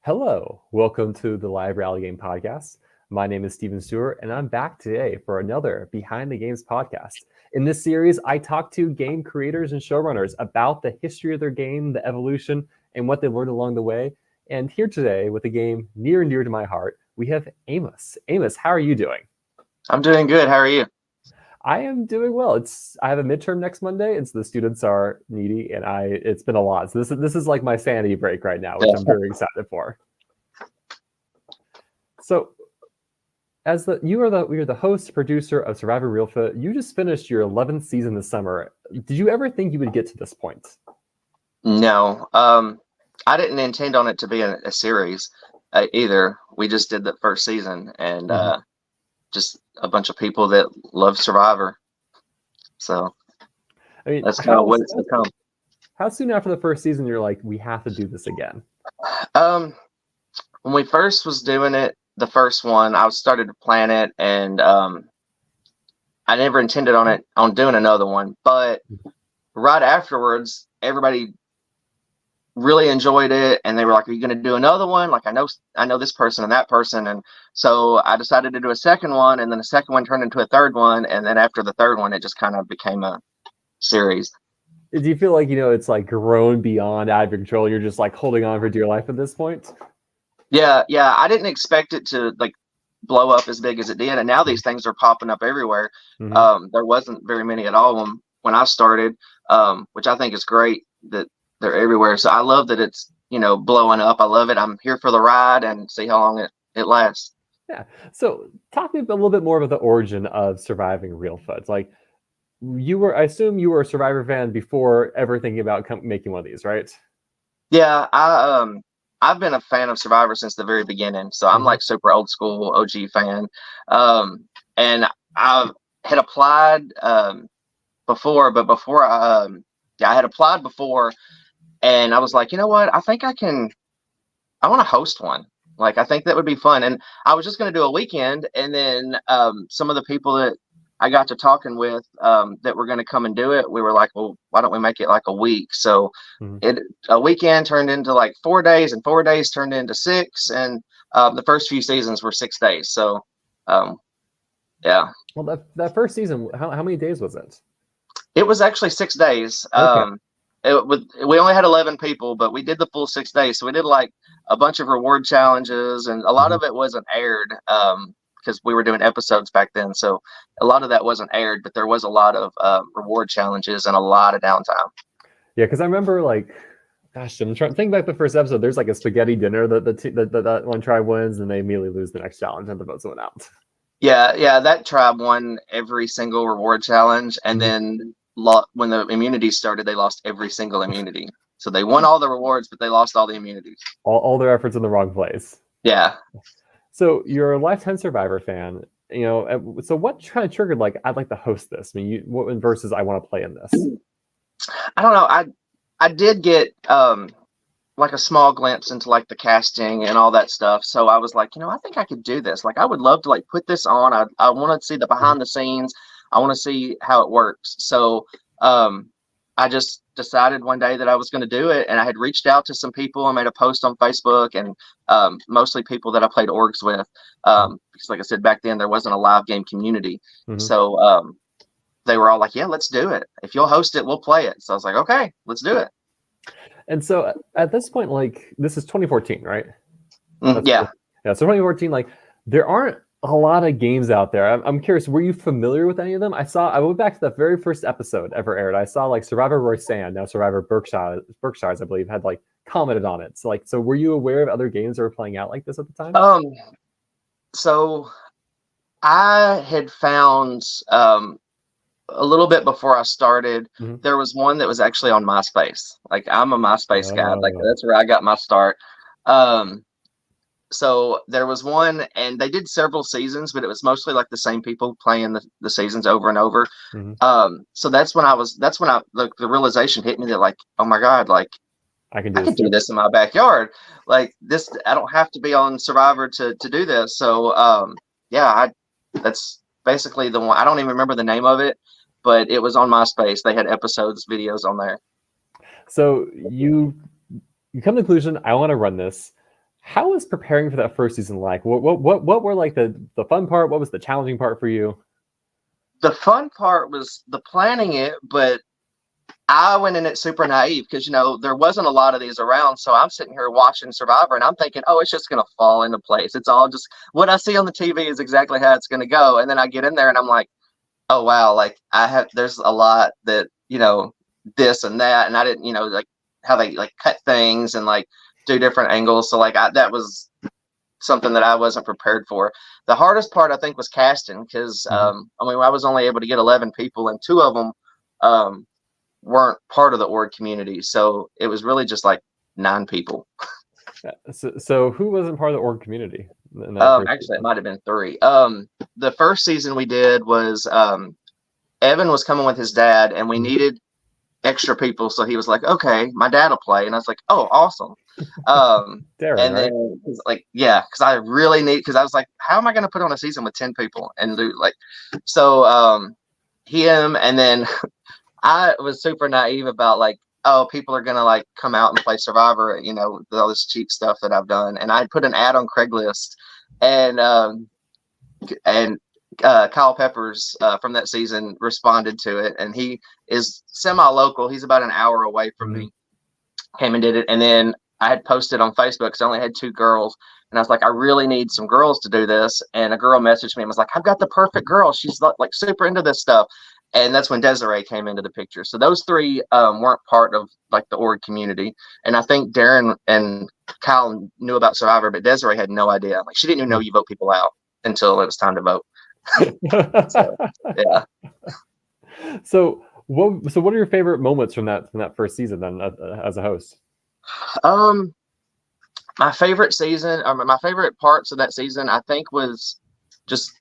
Hello, welcome to the Live Rally Game Podcast. My name is Steven Stewart, and I'm back today for another Behind the Games podcast. In this series, I talk to game creators and showrunners about the history of their game, the evolution, and what they learned along the way. And here today, with a game near and dear to my heart, we have Amos. Amos, how are you doing? I'm doing good. How are you? I am doing well. I have a midterm next Monday, and so the students are needy, and it's been a lot. So this is like my sanity break right now, which I'm very excited for. So, you're the host producer of Surviving Reelfoot. You just finished your 11th season this summer. Did you ever think you would get to this point? No, I didn't intend on it to be a series either. We just did the first season, and just a bunch of people that love Survivor. So I mean, that's kind of what it's become. How soon after the first season you're like, we have to do this again? When we first was doing it, the first one, I started to plan it, and I never intended on doing another one. But right afterwards, everybody really enjoyed it, and they were like, "Are you going to do another one?" Like, I know this person and that person, and so I decided to do a second one, and then the second one turned into a third one, and then after the third one, it just kind of became a series. Do you feel like it's like grown beyond out of your control? You're just like holding on for dear life at this point? Yeah. I didn't expect it to like blow up as big as it did, and now these things are popping up everywhere. There wasn't very many at all when I started, which I think is great that they're everywhere. So I love that it's blowing up. I love it. I'm here for the ride and see how long it lasts. Yeah. So talk to me a little bit more about the origin of Surviving Reelfoot. Like, I assume you were a Survivor fan before ever thinking about making one of these, right? Yeah, I've been a fan of Survivor since the very beginning. So I'm like super old school OG fan. And I had applied before, but before I had applied before, and I was like, you know what? I think I want to host one. Like, I think that would be fun. And I was just going to do a weekend. And then some of the people that I got to talking with that were going to come and do it, we were like, well, why don't we make it like a week? So a weekend turned into like 4 days, and 4 days turned into 6. And the first few seasons were 6 days. So, yeah. Well, that first season, how many days was it? It was actually 6 days. Okay. We only had 11 people, but we did the full 6 days. So we did like a bunch of reward challenges, and a lot of it wasn't aired because we were doing episodes back then. So a lot of that wasn't aired, but there was a lot of reward challenges and a lot of downtime. Yeah, because I remember I'm trying to think back to the first episode. There's like a spaghetti dinner that one tribe wins, and they immediately lose the next challenge and the votes went out. Yeah, that tribe won every single reward challenge, and then when the immunities started, they lost every single immunity. So they won all the rewards, but they lost all the immunities. All their efforts in the wrong place. Yeah. So you're a lifetime Survivor fan, so what kind of triggered I'd like to host this? I mean, what versus I want to play in this? I don't know. I did get like a small glimpse into like the casting and all that stuff. So I was like, I think I could do this. Like, I would love to like put this on. I want to see the behind the scenes. I want to see how it works. So I just decided one day that I was going to do it, and I had reached out to some people. I made a post on Facebook, and mostly people that I played orgs with, because like I said, back then there wasn't a live game community. So they were all like, yeah, let's do it. If you'll host it, we'll play it. So I was like, okay, let's do it. And so at this point, this is 2014, right? Yeah. So 2014, there aren't a lot of games out there. I'm curious, were you familiar with any of them? I went back to the very first episode ever aired. I saw Survivor Roysand, now Survivor Berkshires, I believe, had commented on it. So were you aware of other games that were playing out like this at the time? So I had found a little bit before I started, there was one that was actually on MySpace. Like, I'm a MySpace guy. Like, that's where I got my start. So there was one, and they did several seasons, but it was mostly like the same people playing the seasons over and over. So that's when the realization hit me that like, oh my God, like I can do this in my backyard. Like this, I don't have to be on Survivor to do this. So that's basically the one. I don't even remember the name of it, but it was on MySpace. They had episodes, videos on there. So you come to the conclusion, I want to run this. How was preparing for that first season like? What were like the fun part? What was the challenging part for you? The fun part was the planning it, but I went in it super naive because, there wasn't a lot of these around. So I'm sitting here watching Survivor and I'm thinking, oh, it's just going to fall into place. It's all just what I see on the TV is exactly how it's going to go. And then I get in there and I'm like, oh, wow, like there's a lot that, this and that. And I didn't, like how they like cut things and like do different angles. So like that was something that I wasn't prepared for. The hardest part I think was casting because, I was only able to get 11 people and two of them, weren't part of the org community, so it was really just like 9 people. So who wasn't part of the org community? Actually, it might have been 3. The first season we did was Evan was coming with his dad, and we needed extra people, so he was like, "Okay, my dad will play," and I was like, "Oh, awesome." Darren, and right? then because I really need because I was like, "How am I going to put on a season with 10 people and do like?" So him, and then I was super naive about like, oh, people are gonna like come out and play Survivor, with all this cheap stuff that I've done. And I put an ad on Craigslist, and Kyle Peppers from that season responded to it, and he is semi-local. He's about an hour away from me. Came and did it, and then I had posted on Facebook because I only had 2 girls, and I was like, I really need some girls to do this. And a girl messaged me and was like, I've got the perfect girl. She's like super into this stuff. And that's when Desiree came into the picture. So those 3 weren't part of like the org community. And I think Darren and Kyle knew about Survivor, but Desiree had no idea. Like she didn't even know you vote people out until it was time to vote. So, yeah. So what are your favorite moments from that first season then as a host? My favorite season, my favorite parts of that season, I think was just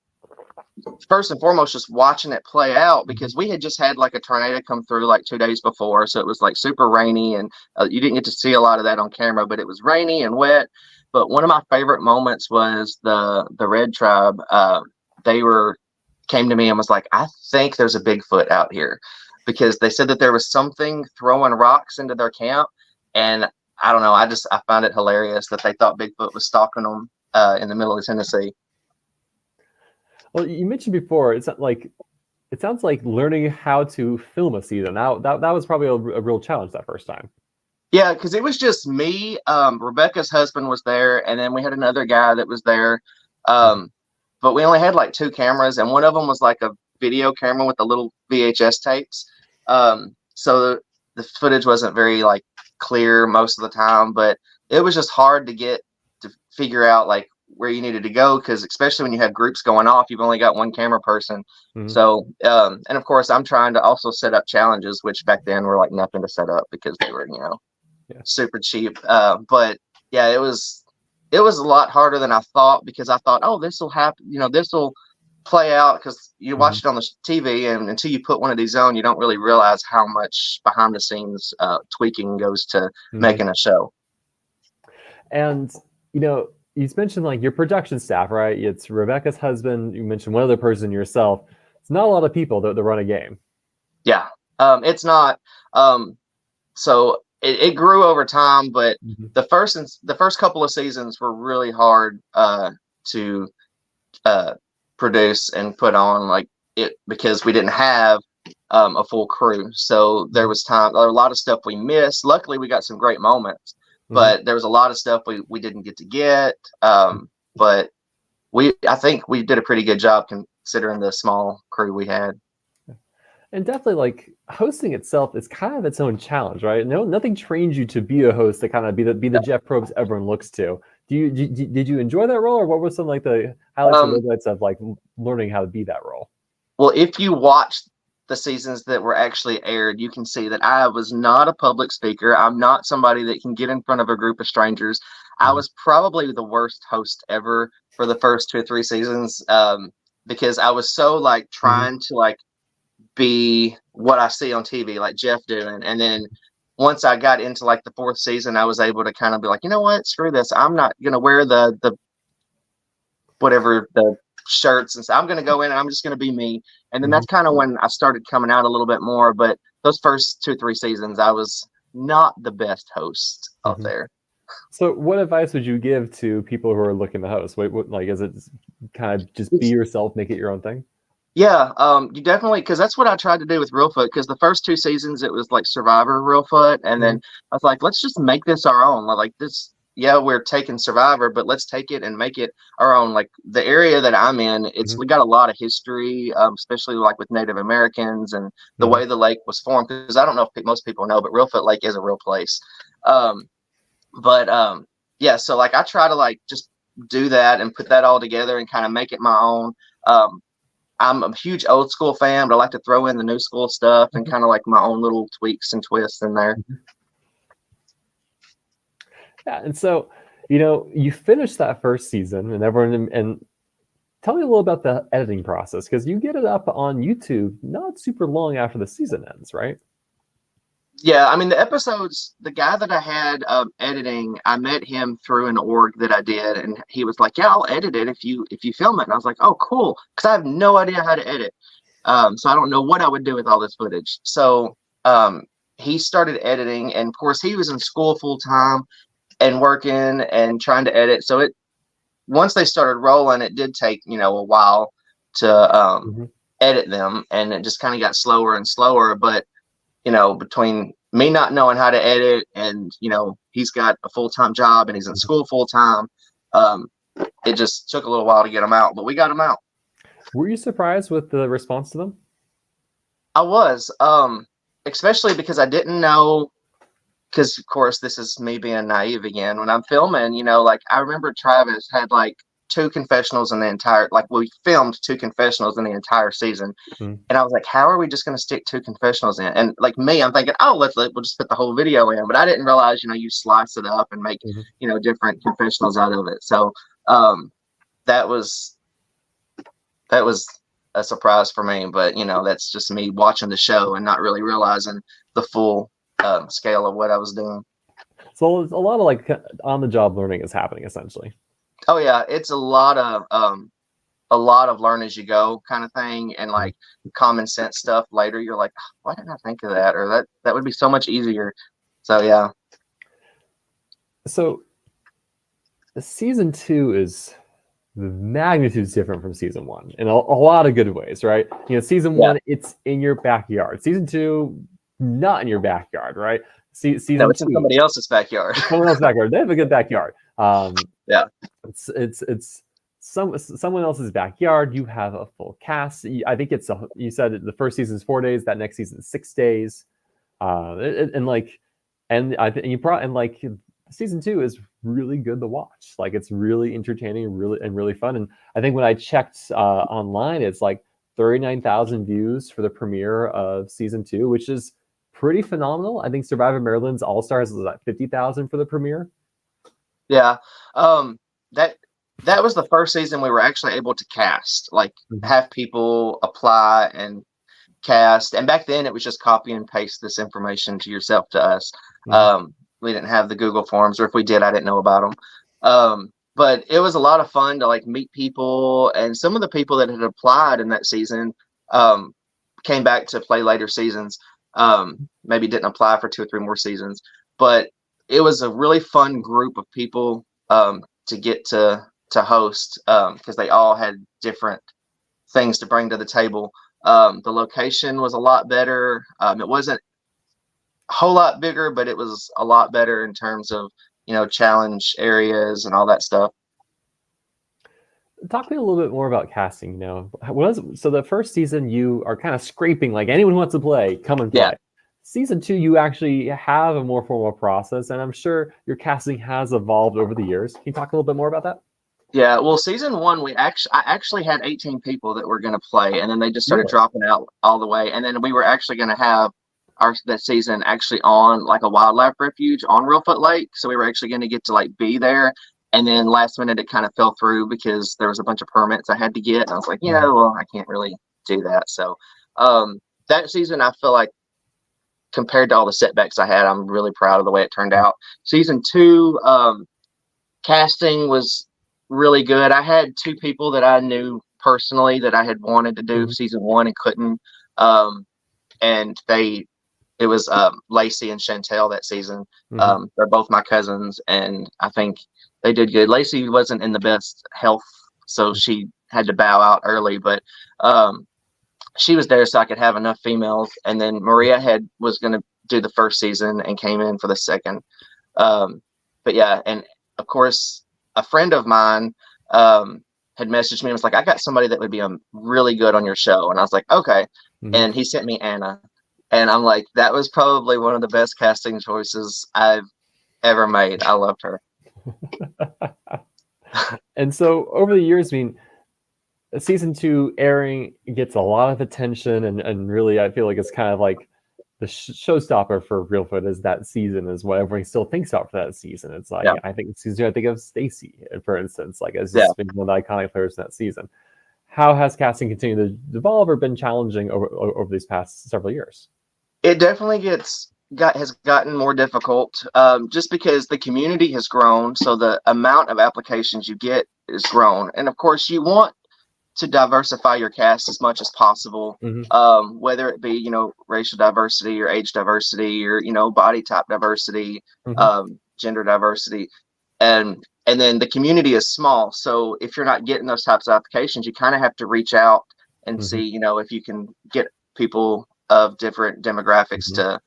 first and foremost just watching it play out because we had just had like a tornado come through like 2 days before, so it was like super rainy and you didn't get to see a lot of that on camera, but it was rainy and wet. But one of my favorite moments was the Red Tribe. They came to me and was like, I think there's a Bigfoot out here, because they said that there was something throwing rocks into their camp, and I don't know, I found it hilarious that they thought Bigfoot was stalking them in the middle of Tennessee. Well, you mentioned before, it sounds like learning how to film a season. Now that was probably a real challenge that first time. Yeah, because it was just me. Rebecca's husband was there, and then we had another guy that was there. But we only had like 2 cameras, and one of them was like a video camera with the little VHS tapes. So the footage wasn't very like clear most of the time, but it was just hard to figure out like where you needed to go, because especially when you have groups going off, you've only got one camera person. So and of course I'm trying to also set up challenges, which back then were like nothing to set up because they were super cheap. But yeah, it was a lot harder than I thought, because I thought, oh, this will happen, this will play out, because you watch it on the TV, and until you put one of these on, you don't really realize how much behind the scenes tweaking goes to making a show. And you mentioned like your production staff, right? It's Rebecca's husband. You mentioned one other person, yourself. It's not a lot of people that run a game. Yeah, it's not. So it grew over time, but the first couple of seasons were really hard to produce and put on, like it, because we didn't have a full crew. So there was a lot of stuff we missed. Luckily, we got some great moments. But there was a lot of stuff we didn't get to get. But I think we did a pretty good job considering the small crew we had. And definitely, like, hosting itself is kind of its own challenge, right? Nothing trains you to be a host, to kind of be the Jeff Probst everyone looks to. Did you enjoy that role, or what were some like the highlights and lowlights of like learning how to be that role? Well, if you watch the seasons that were actually aired, you can see that I was not a public speaker. I'm not somebody that can get in front of a group of strangers. I was probably the worst host ever for the first 2 or 3 seasons, because I was so like trying to like be what I see on TV, like Jeff doing. And then once I got into like the 4th season, I was able to kind of be like, you know what, screw this. I'm not going to wear the whatever the shirts, and so I'm going to go in and I'm just going to be me. And then that's kind of when I started coming out a little bit more. But those first 2 or 3 seasons, I was not the best host out there. So, what advice would you give to people who are looking to host? Like, is it kind of just be yourself, make it your own thing? Yeah, you definitely, because that's what I tried to do with Reelfoot. Because the first two seasons it was like Survivor Reelfoot, and then I was like, let's just make this our own. Like this, yeah, we're taking Survivor, but let's take it and make it our own. Like the area that I'm in, it's we got a lot of history, especially like with Native Americans and the way the lake was formed. Because I don't know if most people know, but Reelfoot Lake is a real place. Um, but yeah, so like I try to like just do that and put that all together and kind of make it my own. Um, I'm a huge old school fan, but I like to throw in the new school stuff and kind of like my own little tweaks and twists in there. Yeah, and so you finished that first season, and everyone and tell me a little about the editing process, because you get it up on YouTube not super long after the season ends, right? Yeah, I mean the episodes. The guy that I had editing, I met him through an org that I did, and he was like, "Yeah, I'll edit it if you film it." And I was like, "Oh, cool," because I have no idea how to edit. So I don't know what I would do with all this footage. So he started editing, and of course he was in school full time and working and trying to edit. So it once they started rolling, it did take a while to edit them, and it just kind of got slower and slower. But between me not knowing how to edit and, he's got a full-time job and he's in school full-time, it just took a little while to get them out, but we got them out. Were you surprised with the response to them? I was, especially because I didn't know, because of course this is me being naive again. When I'm filming, like I remember Travis had like two confessionals in the entire, like we filmed two confessionals in the entire season. And I was like, how are we just going to stick two confessionals in? And like me, I'm thinking, oh, we'll just put the whole video in. But I didn't realize, you slice it up and make, different confessionals out of it. So that was a surprise for me. But, that's just me watching the show and not really realizing the full scale of what I was doing. So a lot of like on the job learning is happening essentially. Oh yeah, it's a lot of learn as you go kind of thing, and like common sense stuff later you're like, oh, why didn't I think of that, or that would be so much easier. So yeah. So season 2 is the magnitude's different from season 1 in a lot of good ways, right? Season 1, it's in your backyard. Season 2, not in your backyard, right? Season no, it's 2, in somebody else's backyard. Someone else's backyard. They have a good backyard. Yeah. It's someone else's backyard. You have a full cast. I think you said the first season is 4 days. That next season is 6 days. Season 2 is really good to watch. Like it's really entertaining, really fun. And I think when I checked online, it's like 39,000 views for the premiere of season 2, which is pretty phenomenal. I think Surviving Maryland's All Stars was at 50,000 for the premiere. Yeah. That was the first season we were actually able to cast, like have people apply and cast. And back then it was just copy and paste this information to yourself to us. We didn't have the Google Forms, or if we did, I didn't know about them. But it was a lot of fun to like meet people, and some of the people that had applied in that season came back to play later seasons. Maybe didn't apply for 2 or 3 more seasons, but it was a really fun group of people to get to host, because they all had different things to bring to the table. The location was a lot better. It wasn't a whole lot bigger, but it was a lot better in terms of challenge areas and all that stuff. Talk to me a little bit more about casting. So the first season you are kind of scraping, like anyone who wants to play, come and play. Yeah. Season 2, you actually have a more formal process, and I'm sure your casting has evolved over the years. Can you talk a little bit more about that? Yeah, well, season 1, I actually had 18 people that were going to play, and then they just started dropping out all the way. And then we were actually going to have that season actually on like a wildlife refuge on Reelfoot Lake, so we were actually going to get to like be there. And then last minute it kind of fell through because there was a bunch of permits I had to get, and I was like, well, I can't really do that. So that season, I feel like, compared to all the setbacks I had, I'm really proud of the way it turned out. Season 2, casting was really good. I had 2 people that I knew personally that I had wanted to do season 1 and couldn't. And it was Lacey and Chantel that season. Mm-hmm. They're both my cousins, and I think they did good. Lacey wasn't in the best health, so she had to bow out early, but she was there so I could have enough females. And then Maria was going to do the first season and came in for the second. But yeah, and of course, a friend of mine had messaged me and was like, I got somebody that would be really good on your show. And I was like, okay. Mm-hmm. And he sent me Anna. And I'm like, that was probably one of the best casting choices I've ever made. I loved her. And so over the years, I mean, season 2 airing gets a lot of attention, and really, I feel like it's kind of like the showstopper for Reelfoot is that season is what everyone still thinks about for that season. It's like, I think season 2, I think of Stacy, for instance, like as just being one of the iconic players in that season. How has casting continued to evolve or been challenging over these past several years? It definitely has gotten more difficult, just because the community has grown, so the amount of applications you get is grown, and of course you want to diversify your cast as much as possible, whether it be racial diversity or age diversity or body type diversity, gender diversity, and then the community is small, so if you're not getting those types of applications, you kind of have to reach out and see if you can get people of different demographics to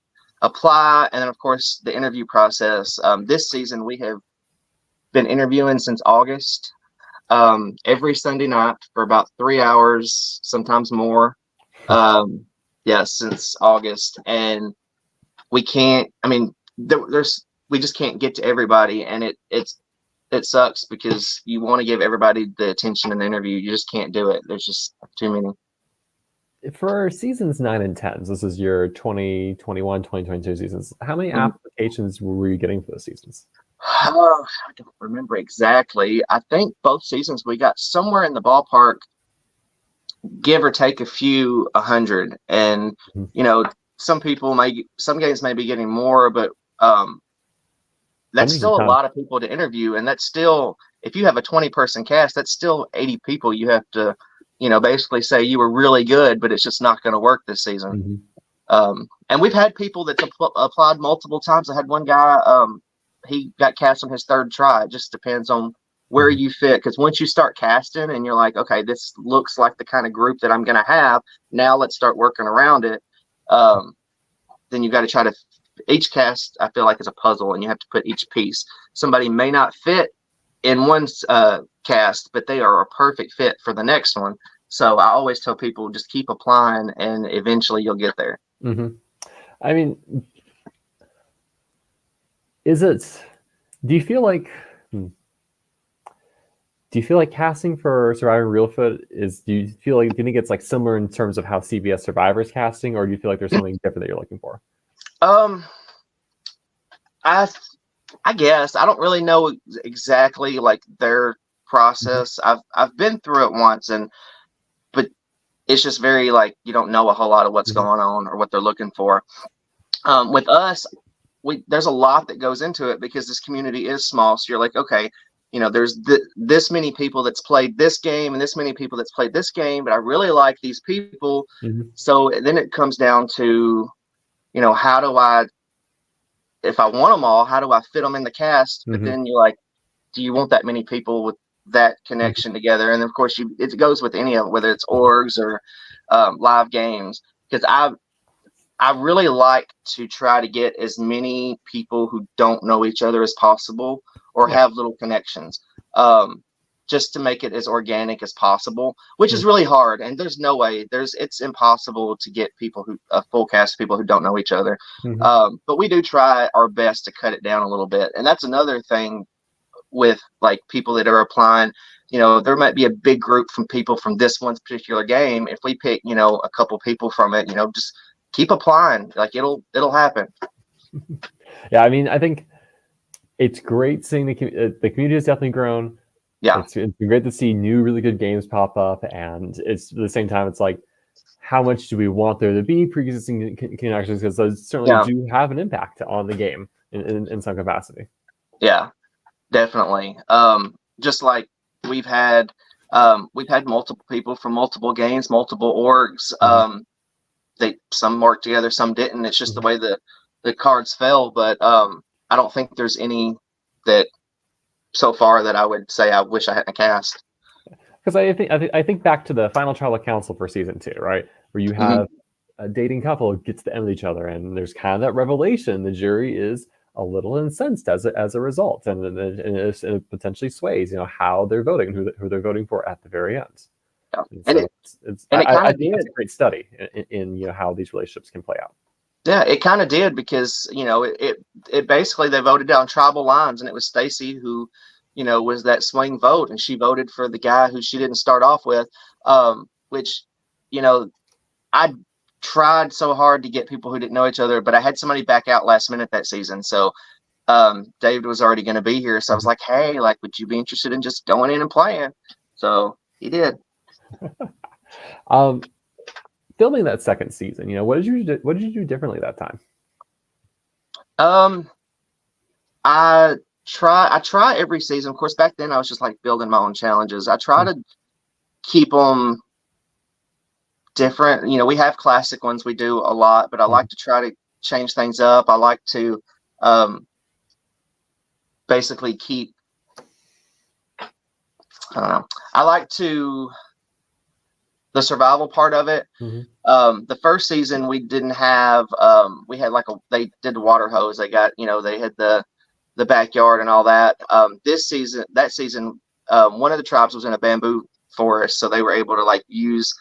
apply. And then of course the interview process, this season we have been interviewing since August, every Sunday night for about 3 hours, sometimes more, since August. And we can't, we just can't get to everybody, and it sucks because you want to give everybody the attention in the interview. You just can't do it. There's just too many. For seasons 9 and 10, this is your 2021, 2022 seasons, how many applications were you getting for those seasons? Oh, I don't remember exactly. I think both seasons we got somewhere in the ballpark, give or take a few 100. And some games may be getting more, but that's still a lot of people to interview. And that's still, if you have a 20-person cast, that's still 80 people you have to basically say you were really good, but it's just not going to work this season. And we've had people that applied multiple times. I had one guy, he got cast on his 3rd try. It just depends on where you fit, because once you start casting and you're like, okay, this looks like the kind of group that I'm going to have, now let's start working around it. Then you got to try to, each cast I feel like is a puzzle, and you have to put each piece. Somebody may not fit in one cast, but they are a perfect fit for the next one. So I always tell people, just keep applying and eventually you'll get there. I mean, do you feel like casting for Surviving Reelfoot do you think it's like similar in terms of how CBS Survivor's casting, or do you feel like there's something different that you're looking for? I guess I don't really know exactly like their process. I've been through it once, but it's just very like you don't know a whole lot of what's going on or what they're looking for. With us, there's a lot that goes into it because this community is small. So you're like, okay, there's this many people that's played this game and this many people that's played this game, but I really like these people. So then it comes down to, how do I, if I want them all, how do I fit them in the cast? But then you're like, do you want that many people with that connection together? And of course it goes with any of it, whether it's orgs or live games, because I really like to try to get as many people who don't know each other as possible or have little connections, just to make it as organic as possible, which is really hard. And there's no way it's impossible to get a full cast of people who don't know each other. But we do try our best to cut it down a little bit. And that's another thing with like people that are applying. There might be a big group from people from this one particular game. If we pick, a couple people from it, just keep applying. Like it'll happen. Yeah, I mean, I think it's great seeing the community has definitely grown. Yeah, it's been great to see new really good games pop up, and it's at the same time it's like, how much do we want there to be pre-existing connections, because those certainly do have an impact on the game in some capacity. Yeah, definitely. Just like we've had multiple people from multiple games, multiple orgs, some worked together, some didn't. It's just the way the cards fell. But I don't think there's any that so far that I would say I wish I hadn't cast. Because I think back to the final trial of council for season 2, right, where you have a dating couple who gets to end with each other, and there's kind of that revelation. The jury is a little incensed as a result, and it potentially sways, how they're voting, who they're voting for at the very end. Yeah. I think it's a great study in how these relationships can play out. Yeah, it kind of did, because it basically, they voted down tribal lines, and it was Stacy who was that swing vote, and she voted for the guy who she didn't start off with, which I tried so hard to get people who didn't know each other, but I had somebody back out last minute that season. So David was already going to be here. So I was like, hey, like, would you be interested in just going in and playing? So he did. Filming that second season, what did you do differently that time? I try every season. Of course, back then I was just like building my own challenges. I try to keep them different. We have classic ones we do a lot, but I like to try to change things up. I like to basically keep, I don't know, I like to the survival part of it. The first season we didn't have, we had they did the water hose. They got, they had the backyard and all that. That season, one of the tribes was in a bamboo forest, so they were able to use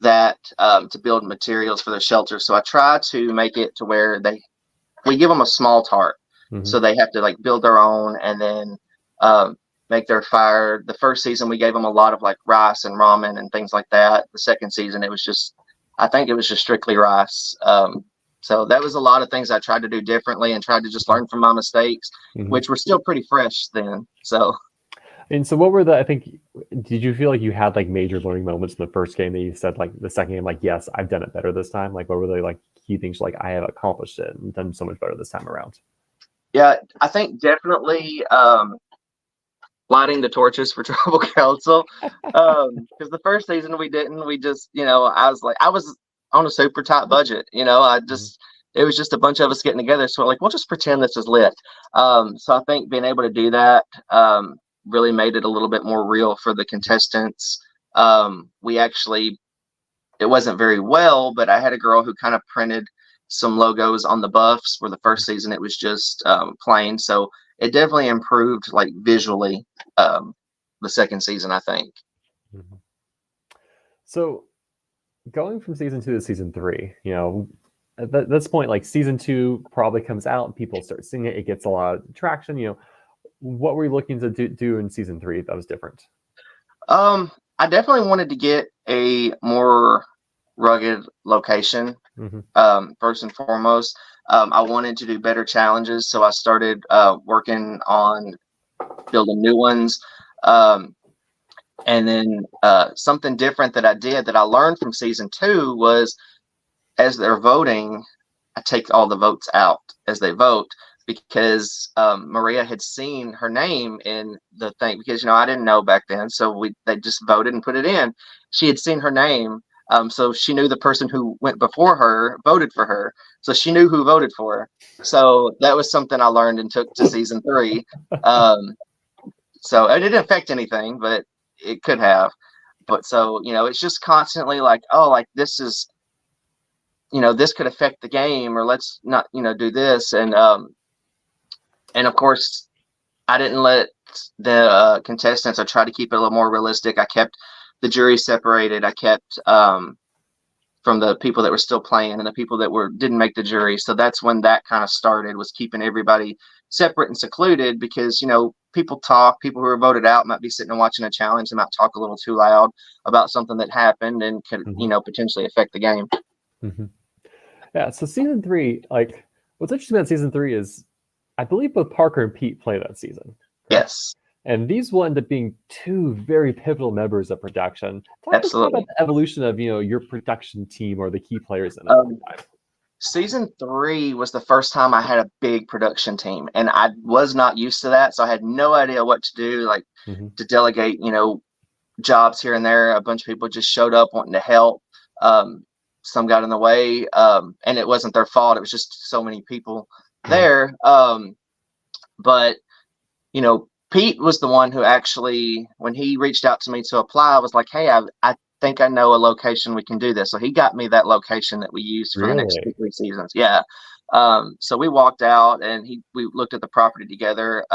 that to build materials for their shelter. So I try to make it to where we give them a small tarp, so they have to build their own, and then make their fire. The first season we gave them a lot of rice and ramen and things like that. The second season I think it was just strictly rice. So that was a lot of things I tried to do differently, and tried to just learn from my mistakes, which were still pretty fresh then. And so what were did you feel like you had major learning moments in the first game that you said the second game, yes, I've done it better this time? What were the key things I have accomplished it and done so much better this time around? Yeah, I think definitely lighting the torches for tribal council, because the first season we didn't. We just, I was on a super tight budget. It was just a bunch of us getting together. So we'll just pretend this is lit. So I think being able to do that really made it a little bit more real for the contestants. It wasn't very well, but I had a girl who kind of printed some logos on the buffs, where the first season it was just plain. So it definitely improved visually the second season, I think. So going from season 2 to season 3, at this point, season 2 probably comes out and people start seeing it. It gets a lot of traction. What were you looking to do in season 3 that was different? I definitely wanted to get a more rugged location. First and foremost, I wanted to do better challenges, so I started working on building new ones. And then something different that I did that I learned from season 2 was, as they're voting, I take all the votes out as they vote, because Maria had seen her name in the thing, because I didn't know back then, so they just voted and put it in. She had seen her name, so she knew the person who went before her voted for her, so she knew who voted for her. So that was something I learned and took to season 3. So it didn't affect anything, but it could have. But so it's just constantly this is, this could affect the game, or let's not do this. And of course I didn't let the contestants, I tried to keep it a little more realistic. I kept the jury separated. I kept from the people that were still playing and the people that didn't make the jury. So that's when that kind of started, was keeping everybody separate and secluded, because people who are voted out might be sitting and watching a challenge. They might talk a little too loud about something that happened and could potentially affect the game. Yeah, so season 3, what's interesting about season 3 is I believe both Parker and Pete play that season. Yes. And these will end up being 2 very pivotal members of production. Absolutely. About the evolution of your production team or the key players in it. Season 3 was the first time I had a big production team, and I was not used to that, so I had no idea what to do, to delegate, jobs here and there. A bunch of people just showed up wanting to help. some got in the way, and it wasn't their fault. It was just so many people there. But Pete was the one who actually, when he reached out to me to apply, I was like, hey, I think I know a location we can do this. So he got me that location that we used for the next 2-3 seasons. Yeah. So we walked out and we looked at the property together,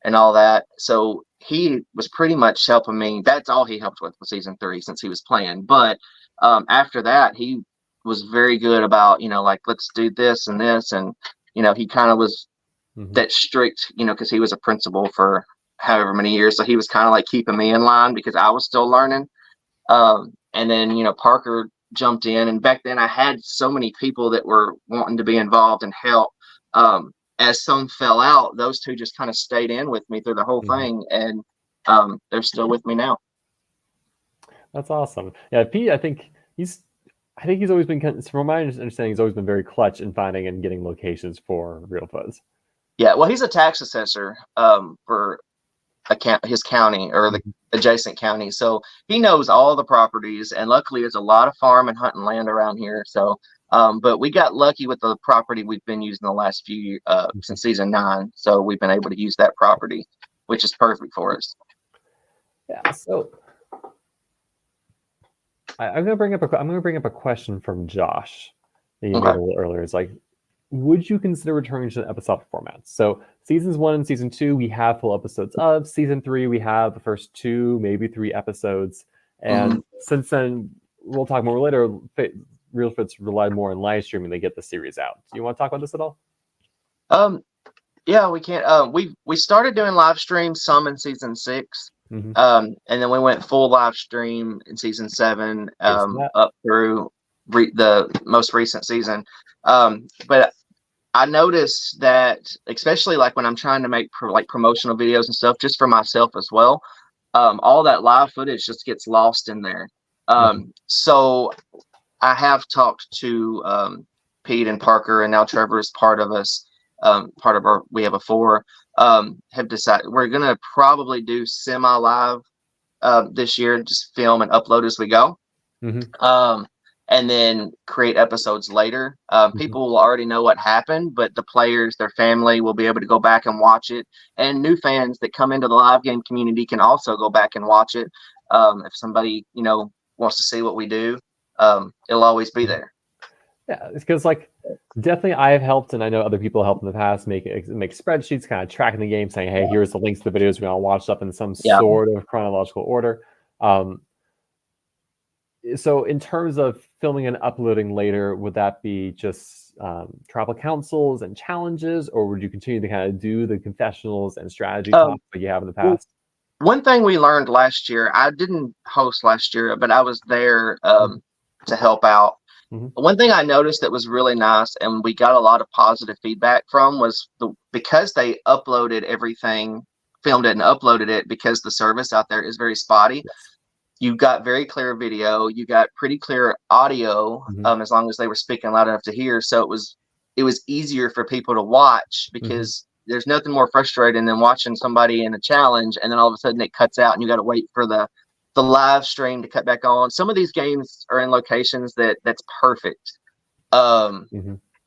and all that. So he was pretty much helping me. That's all he helped with season 3 since he was playing. But after that, he was very good about, like, let's do this and this. And, he kind of was that strict, because he was a principal for however many years. So he was kind of like keeping me in line because I was still learning. And then, Parker jumped in. And back then I had so many people that were wanting to be involved and help. As some fell out, those two just kind of stayed in with me through the whole thing. And they're still with me now. That's awesome. Yeah, Pete, I think he's always been, from my understanding, he's always been very clutch in finding and getting locations for Reelfoots. Yeah, well, he's a tax assessor for his county or the adjacent county, so he knows all the properties. And luckily, there's a lot of farm and hunting land around here. So, but we got lucky with the property we've been using the last few years since season 9. So we've been able to use that property, which is perfect for us. Yeah. So I'm gonna bring up a question from Josh that you made a little earlier. It's like, would you consider returning to an episodic format? So seasons 1 and season 2, we have full episodes of. Season 3, we have the first 2, maybe 3 episodes. And since then, we'll talk more later, Reelfoots rely more on live streaming to get the series out. Do you want to talk about this at all? Yeah, we can. We started doing live streams some in season 6. And then we went full live stream in season 7, up through the most recent season. But I noticed that, especially like when I'm trying to make promotional videos and stuff, just for myself as well, all that live footage just gets lost in there. So I have talked to Pete and Parker, and now Trevor is part of us. We have a 4. Have decided we're gonna probably do semi-live this year, just film and upload as we go. And then create episodes later. People will already know what happened, but the players, their family, will be able to go back and watch it. And new fans that come into the live game community can also go back and watch it. If somebody, wants to see what we do, it'll always be there. Yeah, it's because definitely I've helped, and I know other people helped in the past make spreadsheets, kind of tracking the game, saying, hey, here's the links to the videos we're going to watch up in some sort of chronological order. So in terms of filming and uploading later, would that be just tribal councils and challenges, or would you continue to kind of do the confessionals and strategy talks like you have in the past? One thing we learned last year, I didn't host last year, but I was there to help out. One thing I noticed that was really nice, and we got a lot of positive feedback from, was because they uploaded everything, filmed it and uploaded it, because the service out there is very spotty. You got very clear video, you got pretty clear audio, as long as they were speaking loud enough to hear. So it was easier for people to watch, because there's nothing more frustrating than watching somebody in a challenge and then all of a sudden it cuts out and you got to wait for the live stream to cut back on. Some of these games are in locations that's perfect,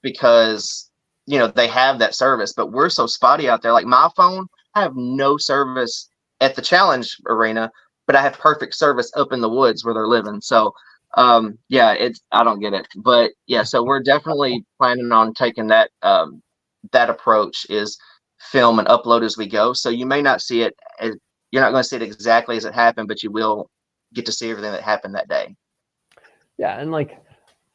because they have that service, but we're so spotty out there. Like my phone, I have no service at the challenge arena, but I have perfect service up in the woods where they're living. So I don't get it, but yeah, so we're definitely planning on taking that approach, is film and upload as we go. So you may not see it you're not going to see it exactly as it happened, but you will get to see everything that happened that day. Yeah, and that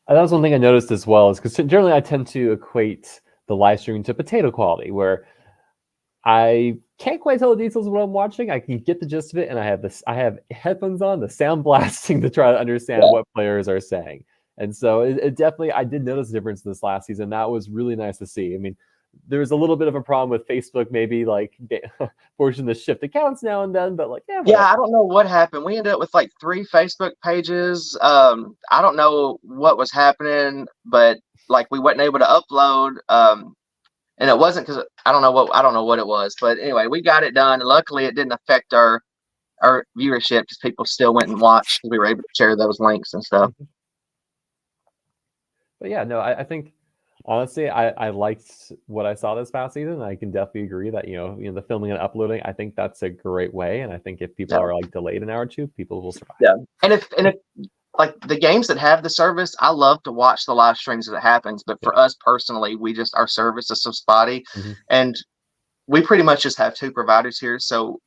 was one thing I noticed as well, is because generally I tend to equate the live streaming to potato quality, where I can't quite tell the details of what I'm watching. I can get the gist of it, and I have headphones on, the sound blasting to try to understand what players are saying. And so it definitely, I did notice a difference this last season. That was really nice to see. I mean, there's a little bit of a problem with Facebook, maybe forcing to shift accounts now and then, but I don't know what happened. We ended up with 3 Facebook pages. I don't know what was happening, but we wasn't able to upload. And it wasn't because I don't know what it was, but anyway, we got it done. And luckily it didn't affect our viewership, because people still went and watched, because we were able to share those links and stuff. But yeah, no, I think honestly, I liked what I saw this past season. I can definitely agree that the filming and uploading. I think that's a great way, and I think if people Yeah. are like delayed an hour or two, people will survive. Yeah. And if like the games that have the service, I love to watch the live streams as it happens. But for us personally, our service is so spotty, and we pretty much just have two providers here. So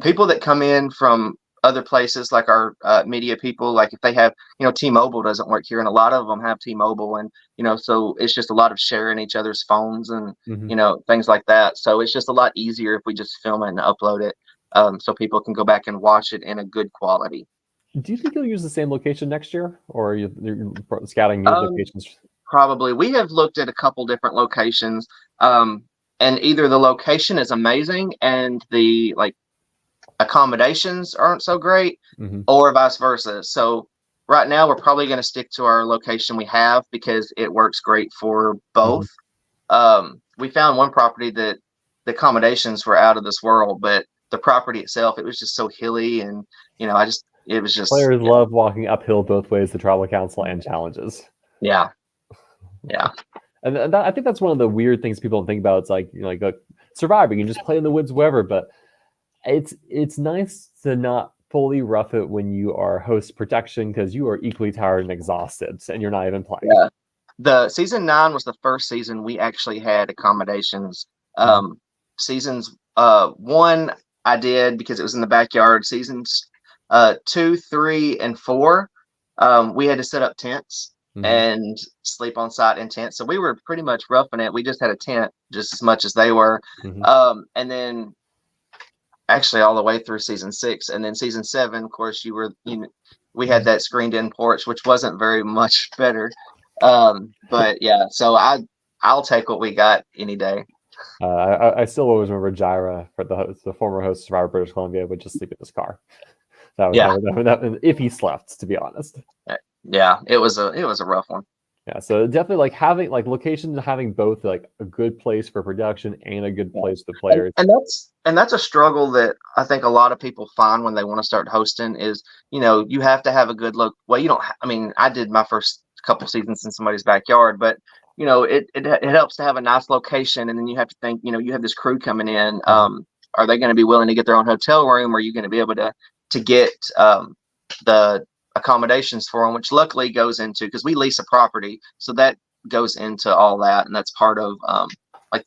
people that come in from other places, like our media people, like if they have, T-Mobile doesn't work here, and a lot of them have T-Mobile, and so it's just a lot of sharing each other's phones and things like that. So it's just a lot easier if we just film it and upload it, so people can go back and watch it in a good quality. Do you think you'll use the same location next year, or you're scouting new locations? Probably. We have looked at a couple different locations, and either the location is amazing and the accommodations aren't so great, or vice versa. So right now we're probably going to stick to our location we have because it works great for both. We found one property that the accommodations were out of this world, but the property itself, it was just so hilly, and it was just players love walking uphill both ways, the tribal council and challenges. Yeah. And I think that's one of the weird things people don't think about. It's like surviving, you just play in the woods wherever, but it's nice to not fully rough it when you are host protection, because you are equally tired and exhausted and you're not even playing. Yeah. The season 9 was the first season we actually had accommodations. Seasons 1 I did because it was in the backyard. Seasons 2, 3, and 4 we had to set up tents and sleep on site in tents. So we were pretty much roughing it. We just had a tent just as much as they were. And then actually all the way through season 6, and then season 7, of course, we had that screened in porch, which wasn't very much better. But yeah, so I'll take what we got any day. I still always remember Jaira, for the former host of Survivor British Columbia, would just sleep in his car. That if he slept, to be honest. Yeah, it was a rough one. Yeah, so definitely having locations, having both a good place for production and a good place for players. And that's a struggle that I think a lot of people find when they want to start hosting is, you have to have a good look. Well, I did my first couple seasons in somebody's backyard, but it helps to have a nice location, and then you have to think, you have this crew coming in. Are they going to be willing to get their own hotel room? Are you going to be able to get the accommodations for them, which luckily goes into, because we lease a property, so that goes into all that, and that's part of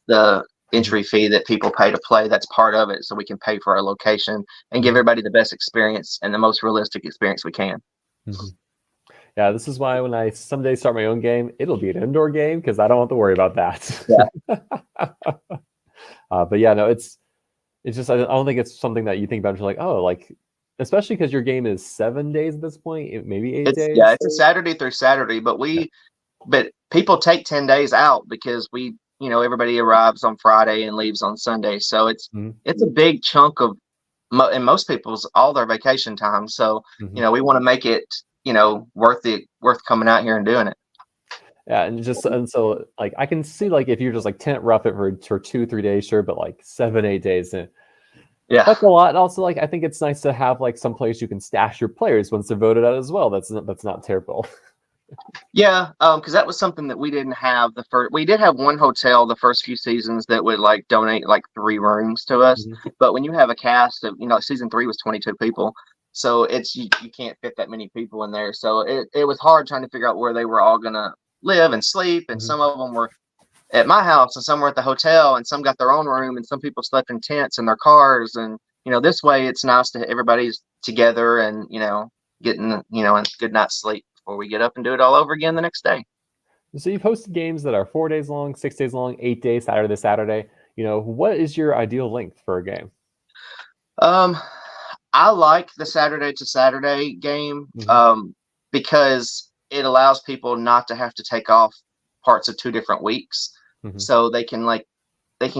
the entry fee that people pay to play. That's part of it, so we can pay for our location and give everybody the best experience and the most realistic experience we can. Yeah, this is why when I someday start my own game, it'll be an indoor game, because I don't have to worry about that. But yeah, no, it's just, I don't think it's something that you think about. You're like, especially because your game is 7 days at this point, maybe 8 days. Yeah, it's a Saturday through Saturday, but people take 10 days out because everybody arrives on Friday and leaves on Sunday. So it's a big chunk of, in most people's, all their vacation time. So, we want to make it, worth coming out here and doing it. Yeah, and so I can see if you're just tent rough it for 2-3 days, sure, but 7-8 days, yeah, that's a lot. And also I think it's nice to have some place you can stash your players once they're voted out as well. That's not terrible. Yeah, because that was something that we didn't have we did have one hotel the first few seasons that would donate 3 rooms to us, but when you have a cast of season 3 was 22 people. So you can't fit that many people in there. So it was hard trying to figure out where they were all going to live and sleep. And some of them were at my house and some were at the hotel, and some got their own room, and some people slept in tents in their cars. And, this way it's nice to everybody's together and, getting, a good night's sleep before we get up and do it all over again the next day. So you've hosted games that are 4 days long, 6 days long, 8 days, Saturday to Saturday. What is your ideal length for a game? I like the Saturday to Saturday game because it allows people not to have to take off parts of 2 different weeks. So they can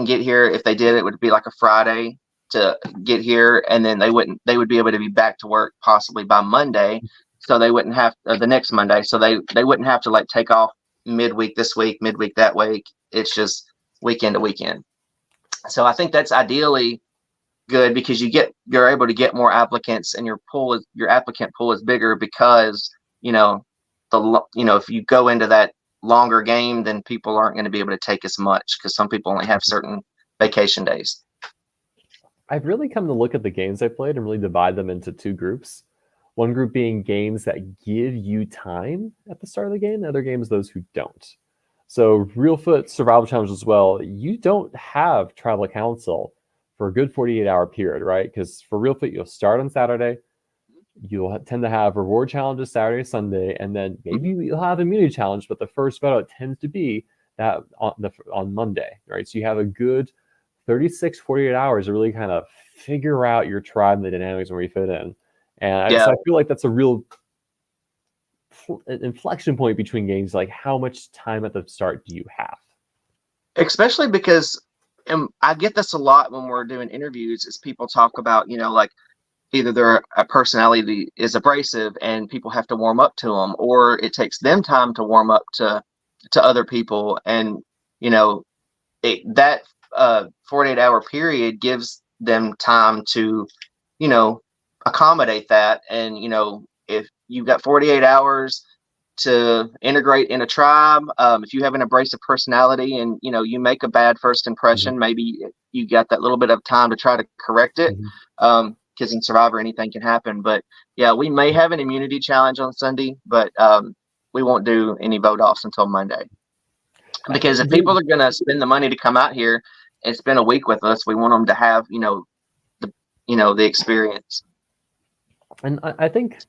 get here. If they did, it would be a Friday to get here, and then they would be able to be back to work possibly by Monday. So they wouldn't have the next Monday. So they wouldn't have to take off midweek this week, midweek that week. It's just weekend to weekend. So I think that's ideally good because you're able to get more applicants, and your applicant pool is bigger because if you go into that longer game, then people aren't going to be able to take as much because some people only have certain vacation days. I've really come to look at the games I played and really divide them into two groups. One group being games that give you time at the start of the game, the other games those who don't. So Reelfoot Survival Challenge as well, you don't have Tribal Council for a good 48-hour period, right? Because for Reelfoot, you'll start on Saturday, you'll tend to have reward challenges Saturday, Sunday, and then maybe you'll have immunity challenge, but the first vote tends to be that on Monday, right? So you have a good 36, 48 hours to really kind of figure out your tribe and the dynamics and where you fit in. And so I feel like that's a real inflection point between games. Like, how much time at the start do you have? Especially because I get this a lot when we're doing interviews, is people talk about, like either their personality is abrasive and people have to warm up to them, or it takes them time to warm up to other people. And, that 48-hour period gives them time to, accommodate that. And, if you've got 48 hours to integrate in a tribe, if you have an abrasive personality and, you make a bad first impression, maybe you got that little bit of time to try to correct it. Because in Survivor, anything can happen. But yeah, we may have an immunity challenge on Sunday, but we won't do any vote offs until Monday. Because if people are going to spend the money to come out here and spend a week with us, we want them to have, the experience. And I think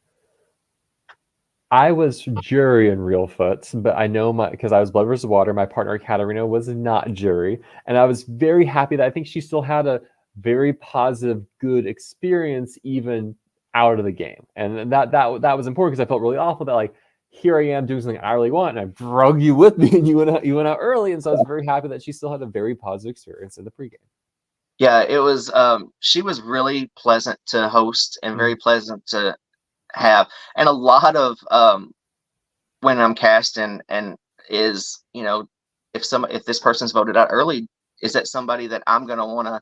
I was jury in Reelfoot, but I know because I was Blood vs. Water, my partner Katarina was not jury, and I was very happy that I think she still had a very positive, good experience even out of the game, and that was important because I felt really awful that, like, here I am doing something I really want, and I drug you with me, and you went out early, and so I was very happy that she still had a very positive experience in the pregame. Yeah, it was. She was really pleasant to host and very pleasant to have, and a lot of when I'm casting and is, if this person's voted out early, is that somebody that I'm going to want to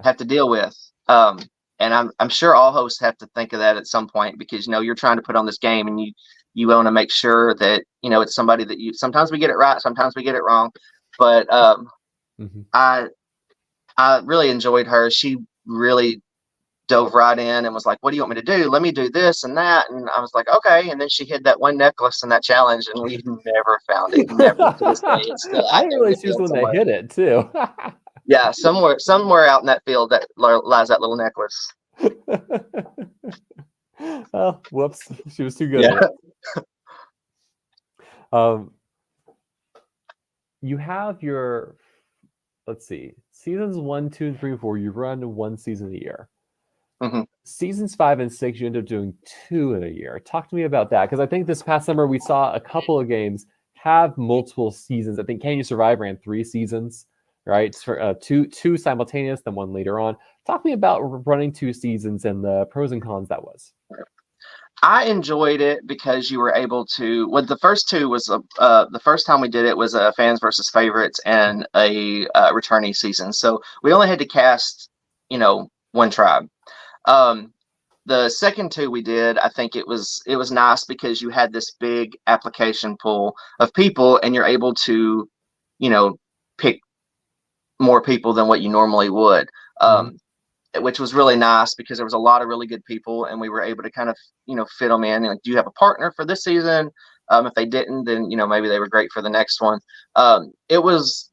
have to deal with? And I'm sure all hosts have to think of that at some point, because you're trying to put on this game, and you want to make sure that it's somebody that sometimes we get it right, sometimes we get it wrong, but I really enjoyed her. She really dove right in and was like, what do you want me to do? Let me do this and that. And I was like, okay. And then she hid that one necklace in that challenge, and we've never found it. Never to this day. It's still I didn't realize she was when they hid it too. Yeah, somewhere out in that field that lies that little necklace. Oh, whoops. She was too good at it. You have your, let's see, seasons 1, 2, and 3, 4. You run one season a year. Seasons 5 and 6, you end up doing 2 in a year. Talk to me about that, because I think this past summer we saw a couple of games have multiple seasons. I think Can You Survive ran 3 seasons, right? For two simultaneous, then one later on. Talk to me about running 2 seasons and the pros and cons that was. I enjoyed it because you were able to. Well, the first 2 was the first time we did it was a fans versus favorites and a returnee season. So we only had to cast, one tribe. The second 2 we did, I think it was nice because you had this big application pool of people, and you're able to, pick more people than what you normally would. Which was really nice because there was a lot of really good people, and we were able to kind of, fit them in. Like, do you have a partner for this season? If they didn't, then, maybe they were great for the next one. It was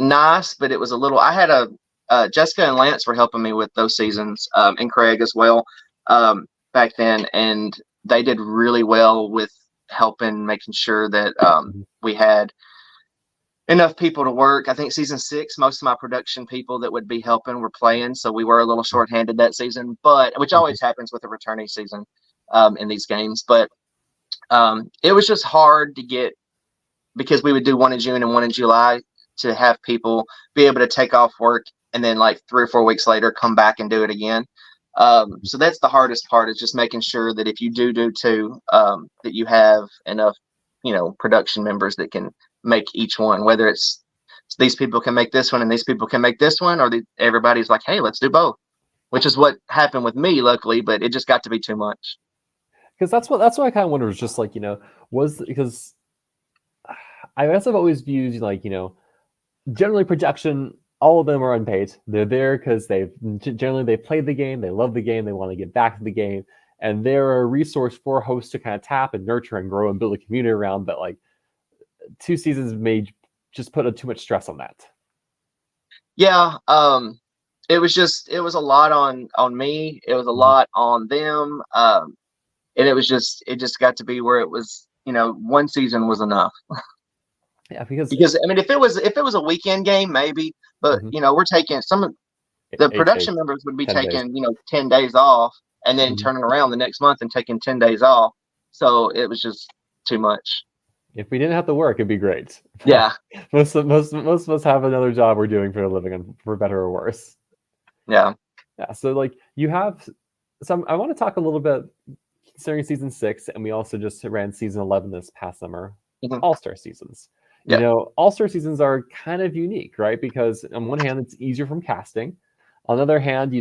nice, but it was a little, I had Jessica and Lance were helping me with those seasons, and Craig as well, back then. And they did really well with helping, making sure that we had enough people to work. I think season 6, most of my production people that would be helping were playing, so we were a little shorthanded that season, but which always happens with a returning season in these games. But it was just hard to get, because we would do one in June and one in July, to have people be able to take off work and then like 3 or 4 weeks later come back and do it again. So that's the hardest part, is just making sure that if you do 2, that you have enough, production members that can make each one, whether it's these people can make this one and these people can make this one, or everybody's like, hey, let's do both, which is what happened with me, luckily, but it just got to be too much. Because that's what I kind of wonder, was just like, was, because I guess I've always viewed like, generally production, all of them are unpaid. They're there because they played the game, they love the game, they want to get back to the game, and they're a resource for hosts to kind of tap and nurture and grow and build a community around. But like 2 seasons may just put too much stress on that. Yeah. It was a lot on me. It was a lot on them. And it just got to be where it was, one season was enough. Yeah, because I mean, if it was a weekend game, maybe, but we're taking the production members would be 10 days. taking 10 days off and then turning around the next month and taking 10 days off. So it was just too much. If we didn't have to work, it'd be great. Yeah. most of us have another job we're doing for a living, and for better or worse. Yeah. Yeah. So like you have some. I want to talk a little bit considering season 6, and we also just ran season 11 this past summer. All-star seasons. All-star seasons are kind of unique, right? Because on one hand, it's easier from casting. On the other hand,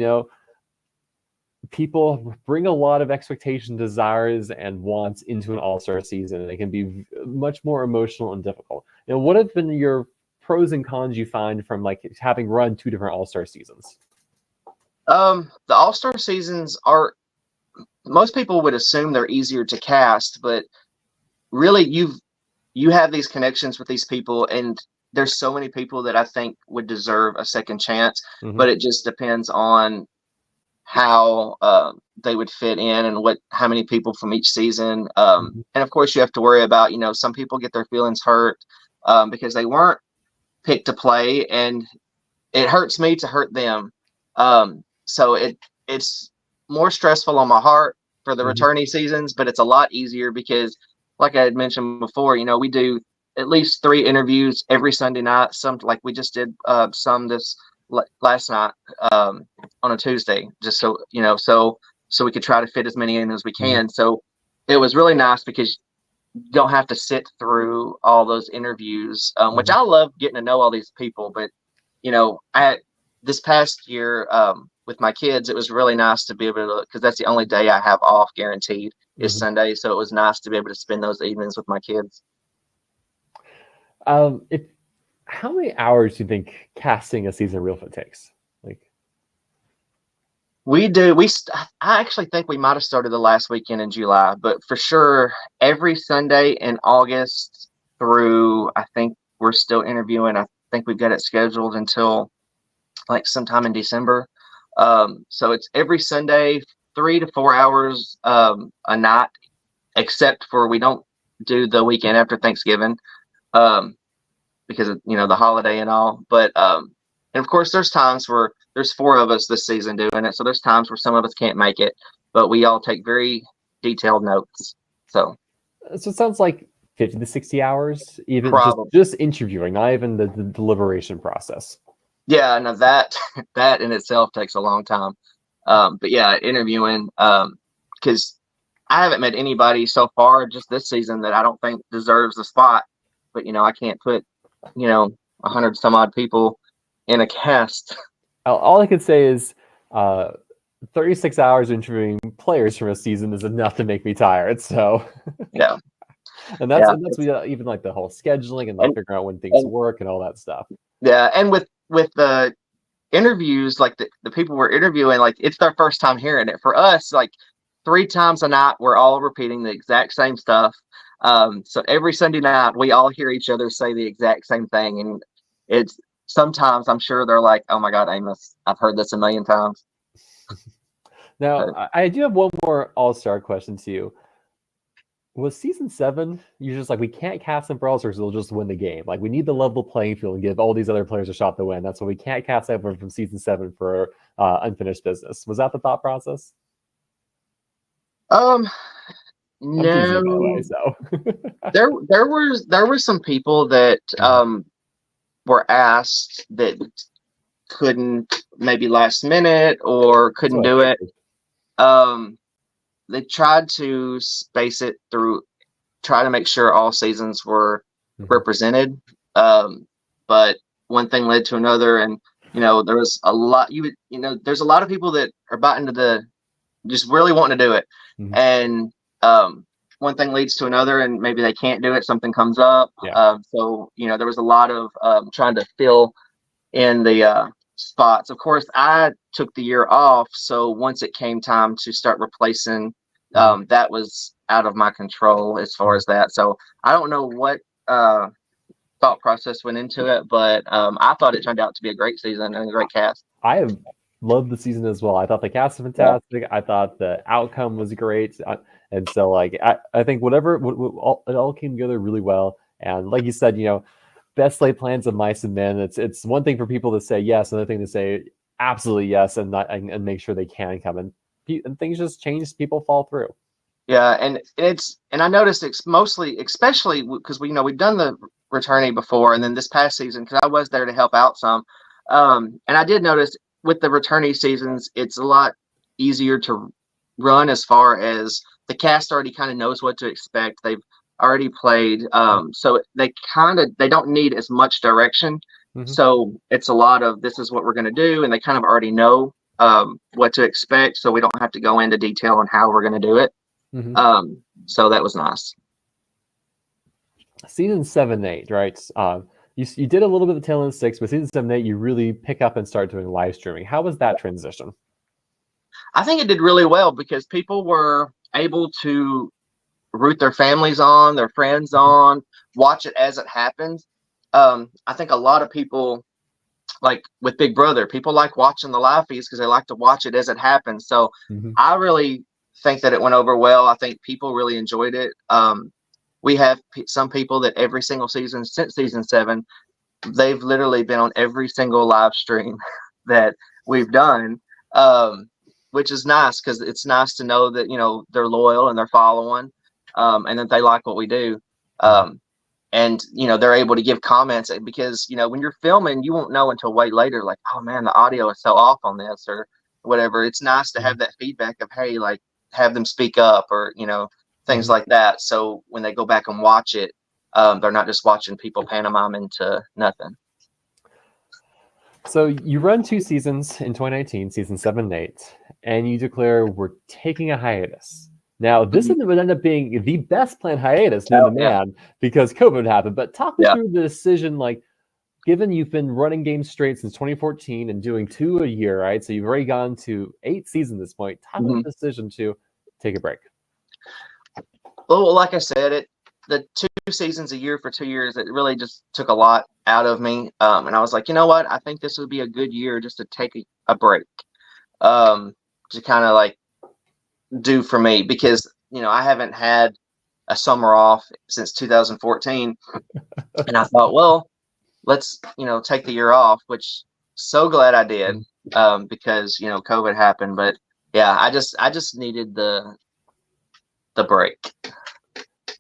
people bring a lot of expectation, desires, and wants into an all-star season, and it can be much more emotional and difficult. What have been your pros and cons you find from like having run 2 different all-star seasons? The all-star seasons are, most people would assume they're easier to cast, but really you have these connections with these people, and there's so many people that I think would deserve a second chance, but it just depends on how they would fit in and how many people from each season. And of course you have to worry about, some people get their feelings hurt because they weren't picked to play, and it hurts me to hurt them. So it's more stressful on my heart for the returnee seasons, but it's a lot easier because, like I had mentioned before, we do at least 3 interviews every Sunday night. Some, like we just did some this last night on a Tuesday, just so so we could try to fit as many in as we can. So it was really nice because you don't have to sit through all those interviews, which I love getting to know all these people. But this past year with my kids, it was really nice to be able to, because that's the only day I have off guaranteed is Sunday. So it was nice to be able to spend those evenings with my kids. How many hours do you think casting a season of Reelfoot takes? I actually think we might have started the last weekend in July, but for sure every Sunday in August through, I think we're still interviewing. I think we've got it scheduled until like sometime in December. So it's every Sunday, 3 to 4 hours a night, except for we don't do the weekend after Thanksgiving because of the holiday and all. But and of course there's times where there's 4 of us this season doing it, so there's times where some of us can't make it, but we all take very detailed notes. So it sounds like 50 to 60 hours, even just interviewing, not even the deliberation process. Yeah, no, that in itself takes a long time. But yeah, interviewing, because I haven't met anybody so far just this season that I don't think deserves the spot. But I can't put 100 some odd people in a cast. All I can say is 36 hours interviewing players from a season is enough to make me tired. So yeah. And that's even like the whole scheduling and like figuring out when things work and all that stuff. Yeah, and with the interviews, like the people we're interviewing, like it's their first time hearing it. For us, like 3 times a night, we're all repeating the exact same stuff. So every Sunday night, we all hear each other say the exact same thing, and it's sometimes I'm sure they're like, "Oh my God, Amos, I've heard this a million times." Now, I do have one more all-star question to you. Was season 7, you're just like, we can't cast them for all-stars, they'll just win the game. Like, we need the level playing field and give all these other players a shot to win. That's why we can't cast everyone from season 7 for unfinished business. Was that the thought process? No. Way, so. there were some people that were asked that couldn't, maybe last minute, or couldn't do it. They tried to space it through, try to make sure all seasons were represented. But one thing led to another, and there was a lot. There's a lot of people that are biting to just really wanting to do it, and one thing leads to another, and maybe they can't do it. Something comes up. Yeah. So there was a lot of trying to fill in the spots. Of course, I took the year off, so once it came time to start replacing, that was out of my control as far as that. So I don't know what thought process went into it, but I thought it turned out to be a great season and a great cast. I have loved the season as well. I thought the cast was fantastic. I thought the outcome was great. And so, like, I think it all came together really well. And like you said, best laid plans of mice and men. It's one thing for people to say yes, another thing to say absolutely yes, and make sure they can come. And things just change. People fall through. Yeah, and I noticed it's mostly, especially because we've done the returnee before, and then this past season, because I was there to help out some, and I did notice with the returnee seasons, it's a lot easier to run as far as the cast already kind of knows what to expect. They've already played, so they don't need as much direction. So it's a lot of, this is what we're going to do, and they kind of already know what to expect, so we don't have to go into detail on how we're going to do it. So that was nice. Season 7 and 8, right? You did a little bit of the tail end of 6, but season 7 and 8, you really pick up and start doing live streaming. How was that transition? I think it did really well because people were able to root their families on, their friends on, watch it as it happens. I think a lot of people, like with Big Brother, people like watching the live feeds because they like to watch it as it happens. So I really think that it went over well. I think people really enjoyed it. We have some people that every single season since season 7, they've literally been on every single live stream that we've done, which is nice because it's nice to know that they're loyal and they're following, and that they like what we do. And they're able to give comments because when you're filming, you won't know until way later, like, oh man, the audio is so off on this or whatever. It's nice to have that feedback of, hey, like, have them speak up or things like that. So when they go back and watch it, they're not just watching people pantomime into nothing. So you run 2 seasons in 2019, season 7 and 8, and you declare we're taking a hiatus. Now, this would end up being the best planned hiatus known to man because COVID happened. But talk me through the decision, like, given you've been running games straight since 2014 and doing 2 a year, right? So you've already gone to 8 seasons at this point. Talk about the decision to take a break. Well, like I said, the 2 seasons a year for 2 years, it really just took a lot out of me. And I was like, you know what? I think this would be a good year just to take a break, to kind of like do for me because, I haven't had a summer off since 2014. And I thought, well, let's, take the year off, which so glad I did, because, COVID happened. But yeah, I just needed the break.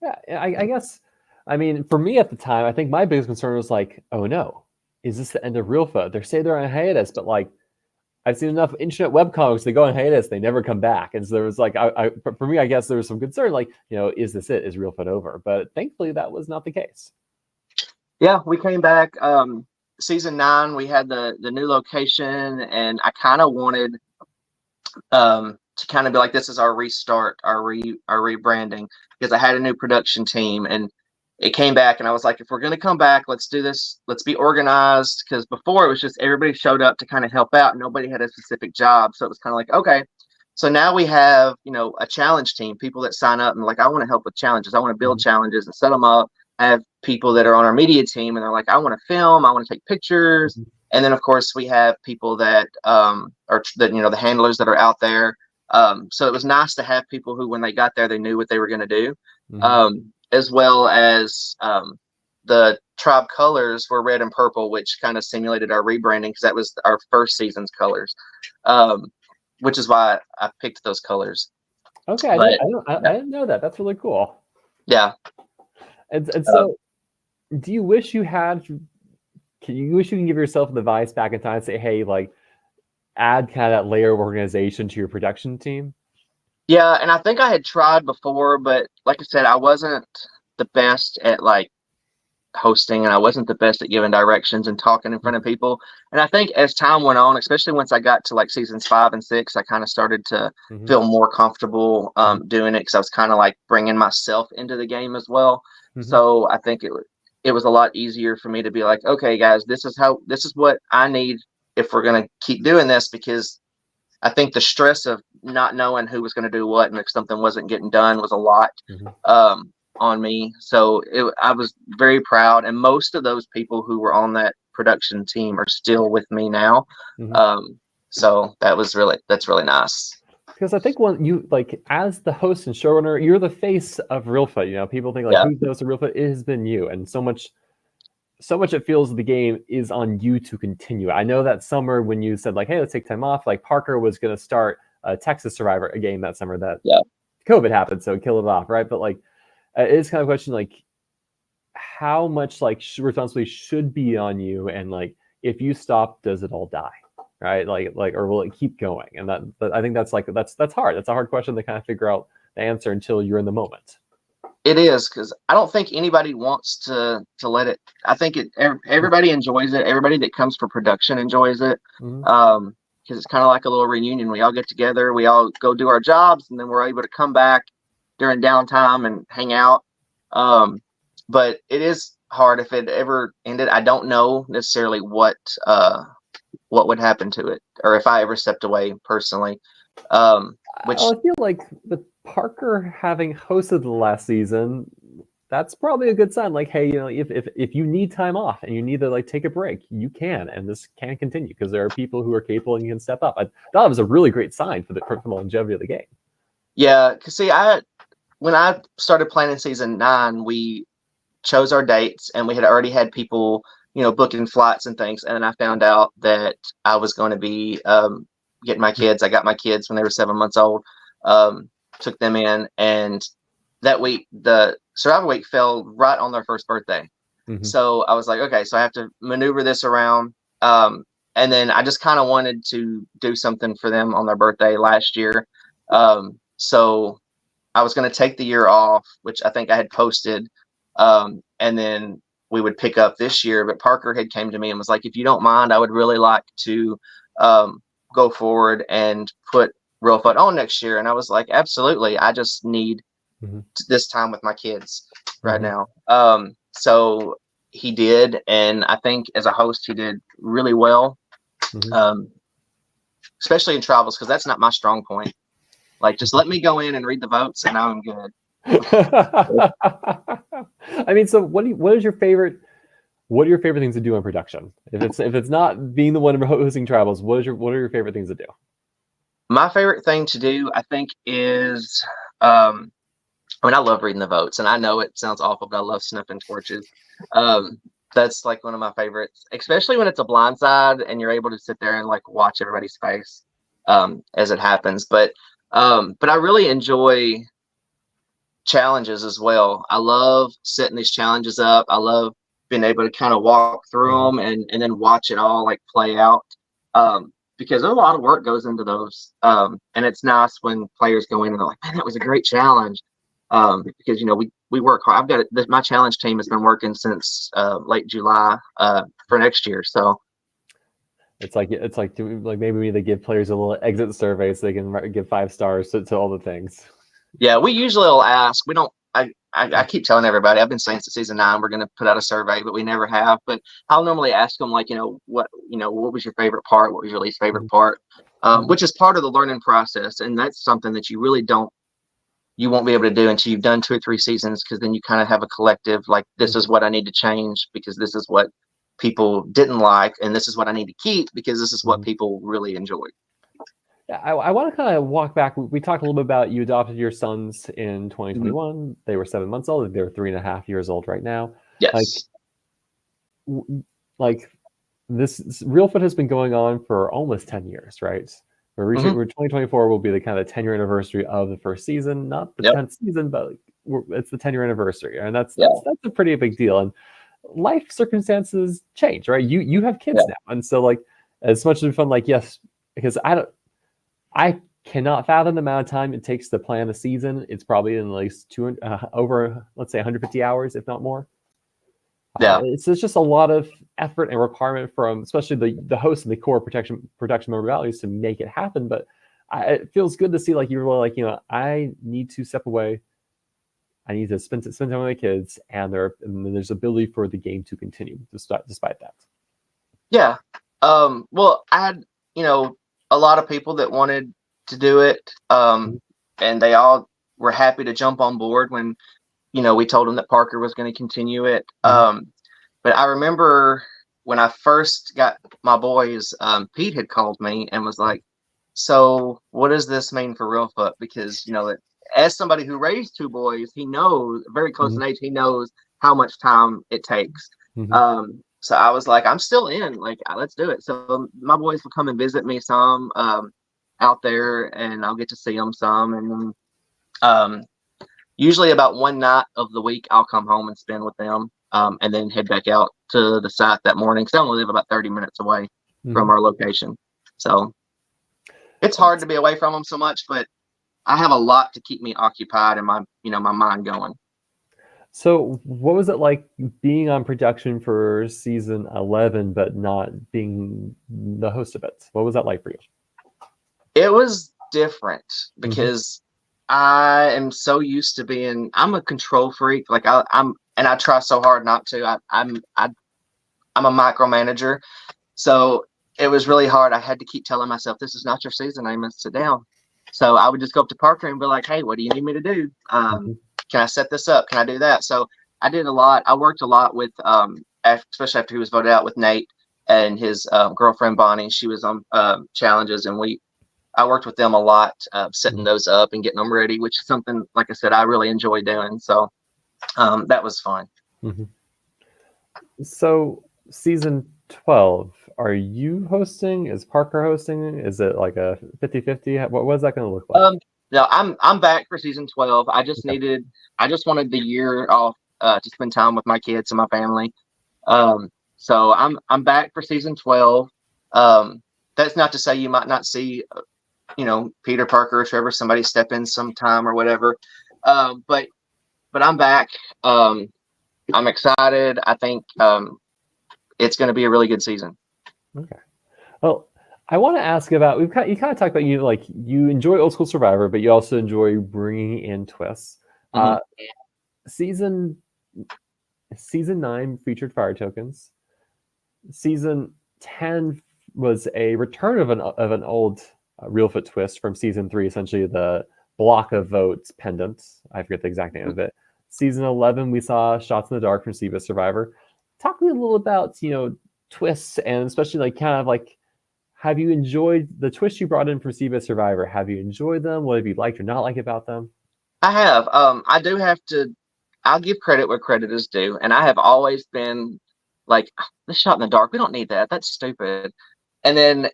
Yeah, I guess, I mean, for me at the time, I think my biggest concern was like, oh no, is this the end of Reelfoot? They say they're on hiatus, but like, I've seen enough internet webcomics, they go on hiatus, they never come back. And so there was like, for me, I guess there was some concern, like, is this it? Is Reelfoot over? But thankfully that was not the case. Yeah, we came back. Season 9, we had the new location, and I kind of wanted to kind of be like, this is our restart, our rebranding, because I had a new production team, and it came back, and I was like, if we're going to come back, let's do this. Let's be organized, because before it was just everybody showed up to kind of help out. Nobody had a specific job, so it was kind of like, okay. So now we have, a challenge team, people that sign up and like, I want to help with challenges. I want to build challenges and set them up. I have people that are on our media team, and they're like, I want to film, I want to take pictures. And then of course we have people that are the handlers that are out there. So it was nice to have people who, when they got there, they knew what they were going to do. As well as the tribe colors were red and purple, which kind of simulated our rebranding because that was our first season's colors, which is why I picked those colors. Okay, I didn't know that. That's really cool. Yeah. And so, do you wish you had? Can you give yourself the advice back in time and say, hey, like, add kind of that layer of organization to your production team? Yeah, and I think I had tried before, but like I said, I wasn't the best at like hosting, and I wasn't the best at giving directions and talking in front of people. And I think as time went on, especially once I got to like seasons 5 and 6, I kind of started to feel more comfortable doing it, because I was kind of like bringing myself into the game as well. So I think it was a lot easier for me to be like, okay, guys, this is what I need if we're going to keep doing this, because I think the stress of not knowing who was going to do what and if something wasn't getting done was a lot on me. So I was very proud. And most of those people who were on that production team are still with me now. So that's really nice. Because I think when you like, as the host and showrunner, you're the face of Reelfoot. You know, people think like, who's the host of Reelfoot? It has been you, and so much it feels the game is on you to continue. I know that summer when you said like, hey, let's take time off, like Parker was going to start a Texas Survivor a game that summer that COVID happened, so kill it off, right? But like, it is kind of a question like how much like responsibility should be on you, and like if you stop, does it all die? Right, like, or will it keep going? And that I think that's hard. That's a hard question to kind of figure out the answer until you're in the moment. It is, because I don't think anybody wants to let it. I think everybody enjoys it. Everybody that comes for production enjoys it, because it's kind of like a little reunion. We all get together, we all go do our jobs, and then we're able to come back during downtime and hang out. But it is hard if it ever ended. I don't know necessarily what would happen to it, or if I ever stepped away personally. Which I feel like with Parker having hosted the last season, that's probably a good sign. Like, hey, you know, if you need time off and you need to like take a break, you can, and this can continue because there are people who are capable and you can step up. I thought it was a really great sign for the longevity of the game. Yeah, because see, when I started planning season 9, we chose our dates, and we had already had people, you know, booking flights and things. And then I found out that I was going to be getting my kids. I got my kids when they were 7 months old, took them in. And that week, the Survivor week fell right on their first birthday. So I was like, okay, so I have to maneuver this around. And then I just kind of wanted to do something for them on their birthday last year. So I was going to take the year off, which I think I had posted. And then we would pick up this year, but Parker had came to me and was like, if you don't mind, I would really like to go forward and put Reelfoot on next year. And I was like, absolutely. I just need this time with my kids right now. So he did. And I think as a host, he did really well, especially in travels, because that's not my strong point. Like, just let me go in and read the votes and I'm good. I mean, so what are your favorite things to do in production? If it's not being the one hosting travels, what are your favorite things to do? My favorite thing to do, I think, is I mean, I love reading the votes, and I know it sounds awful, but I love sniffing torches. That's like one of my favorites, especially when it's a blindside and you're able to sit there and like watch everybody's face as it happens. But I really enjoy challenges as well. I love setting these challenges up. I love being able to kind of walk through them and then watch it all like play out, because a lot of work goes into those, and it's nice when players go in and they're like, man, that was a great challenge, because you know we work hard. My challenge team has been working since late July for next year, so it's like maybe we need to give players a little exit survey so they can give 5 stars to all the things. Yeah, we usually will ask. We don't. I keep telling everybody, I've been saying since season 9 we're going to put out a survey, but we never have. But I'll normally ask them like, what was your favorite part? What was your least favorite part? Which is part of the learning process, and that's something that you won't be able to do until you've done 2 or 3 seasons, because then you kind of have a collective like, this is what I need to change because this is what people didn't like, and this is what I need to keep because this is what people really enjoyed. I want to kind of walk back. We talked a little bit about you adopted your sons in 2021. They were 7 months old. They're 3.5 years old right now. Yes. Like this Reelfoot has been going on for almost 10 years, right? We're 2024 will be the kind of 10-year anniversary of the first season, not the 10th season, but it's the 10-year anniversary, and that's a pretty big deal. And life circumstances change, right? You have kids now, and so like as much as fun, like yes, because I cannot fathom the amount of time it takes to plan a season. It's probably in at least over, let's say 150 hours, if not more. Yeah. It's just a lot of effort and requirement from especially the host and the core production member values to make it happen. But it feels good to see like you're really like, I need to step away. I need to spend time with my kids, and there's ability for the game to continue despite that. Yeah. Well, I had, a lot of people that wanted to do it. And they all were happy to jump on board when, we told them that Parker was going to continue it. But I remember when I first got my boys, Pete had called me and was like, so what does this mean for Reelfoot? Because, as somebody who raised two boys, he knows, very close in age, he knows how much time it takes. So I was like, I'm still in, like, let's do it. So my boys will come and visit me some out there, and I'll get to see them some. And usually about one night of the week, I'll come home and spend with them, and then head back out to the site that morning. Because I only live about 30 minutes away from our location. So it's hard to be away from them so much, but I have a lot to keep me occupied and my mind going. So what was it like being on production for season 11, but not being the host of it? What was that like for you? It was different because I am so used to I'm a control freak. Like and I try so hard not to. I'm a micromanager. So it was really hard. I had to keep telling myself, this is not your season, Amos, sit down. So I would just go up to Parker and be like, hey, what do you need me to do? Can I set this up? Can I do that? So I did a lot. I worked a lot with, especially after he was voted out, with Nate and his girlfriend, Bonnie. She was on challenges, and I worked with them a lot, setting those up and getting them ready, which is something, like I said, I really enjoy doing. So that was fun. So season 12, are you hosting? Is Parker hosting? Is it like a 50-50? What is that going to look like? No, I'm back for season 12. I just wanted the year off to spend time with my kids and my family. So I'm back for season 12. That's not to say you might not see, Peter, Parker, or Trevor, somebody step in sometime or whatever. But I'm back. I'm excited. I think it's going to be a really good season. Okay. Well, I want to ask about, you kind of talked about you enjoy old school Survivor, but you also enjoy bringing in twists. Season 9 featured fire tokens. Season 10 was a return of an old Reelfoot twist from season 3, essentially the block of votes pendant. I forget the exact name of it. Season 11, we saw Shots in the Dark from Surviving Survivor. Talk to me a little about, twists, and especially have you enjoyed the twists you brought in for Surviving Survivor? Have you enjoyed them? What have you liked or not liked about them? I have. I do have to. I'll give credit where credit is due, and I have always been like, "This shot in the dark. We don't need that. That's stupid." And then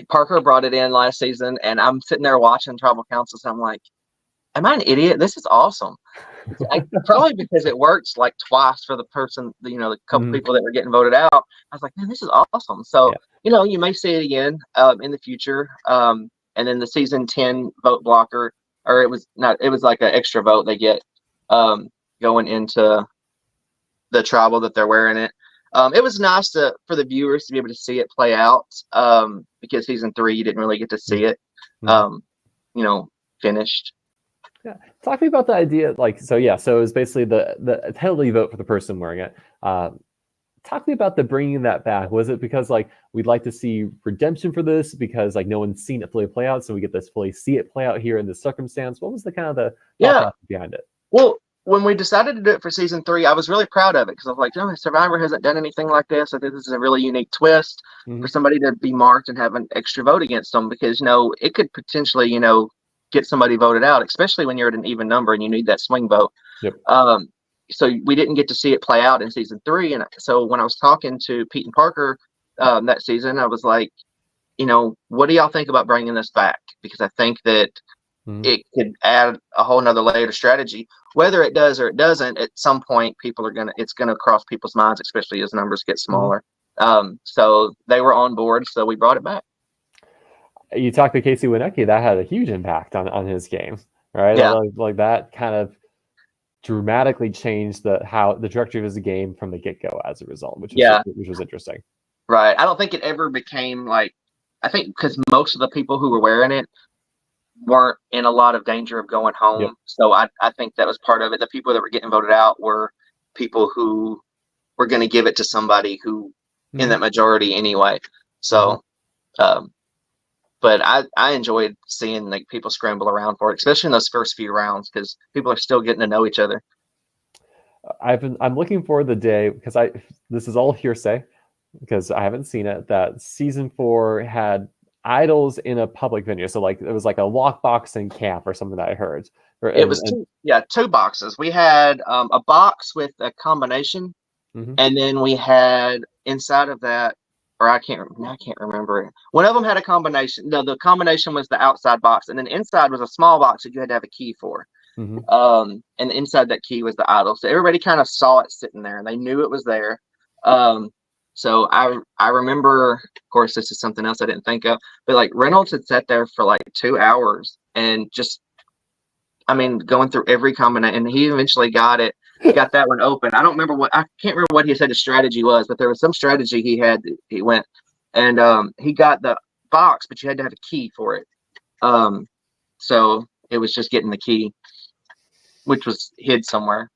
Parker brought it in last season, and I'm sitting there watching Tribal Councils, and I'm like, "Am I an idiot? This is awesome." Probably because it worked like twice for the person, the couple people that were getting voted out. I was like, man, this is awesome. So, you may see it again in the future. And then the season 10 vote blocker, or it was like an extra vote they get going into the tribal that they're wearing it. It was nice for the viewers to be able to see it play out because season 3, you didn't really get to see it, finished. Yeah, talk to me about the idea. So it was basically the penalty vote for the person wearing it. Talk to me about the bringing that back. Was it because we'd like to see redemption for this because no one's seen it fully play out, so we get to fully see it play out here in this circumstance? What was the kind of the thought behind it? Well, when we decided to do it for season 3, I was really proud of it because I was like, Survivor hasn't done anything like this. I think this is a really unique twist for somebody to be marked and have an extra vote against them because it could potentially get somebody voted out, especially when you're at an even number and you need that swing vote. Yep. So we didn't get to see it play out in season 3. And so when I was talking to Pete and Parker that season, I was like, what do y'all think about bringing this back? Because I think that it could add a whole nother layer of strategy. Whether it does or it doesn't, at some point, it's going to cross people's minds, especially as numbers get smaller. So they were on board. So we brought it back. You talked to Casey Winecki, that had a huge impact on his game, right? Yeah. Like that kind of dramatically changed the trajectory of the game from the get-go as a result, which was interesting. Right. I don't think it ever became like, I think because most of the people who were wearing it weren't in a lot of danger of going home. Yep. So I think that was part of it. The people that were getting voted out were people who were going to give it to somebody who in that majority anyway. So, but I enjoyed seeing like people scramble around for it, especially in those first few rounds, because people are still getting to know each other. I'm looking forward to the day, because this is all hearsay because I haven't seen it, that season 4 had idols in a public venue. So like it was like a lockboxing camp or something that I heard. It was two boxes. We had a box with a combination, and then we had inside of that, or I can't remember. One of them had a combination. No, the combination was the outside box, and then inside was a small box that you had to have a key for. And inside that key was the idol. So everybody kind of saw it sitting there, and they knew it was there. So I remember, of course, this is something else I didn't think of, but like Reynolds had sat there for like 2 hours and just, I mean, going through every combination, and he eventually got that one open. I can't remember what he said his strategy was, but there was some strategy he had. He went and he got the box, but you had to have a key for it. So it was just getting the key, which was hid somewhere.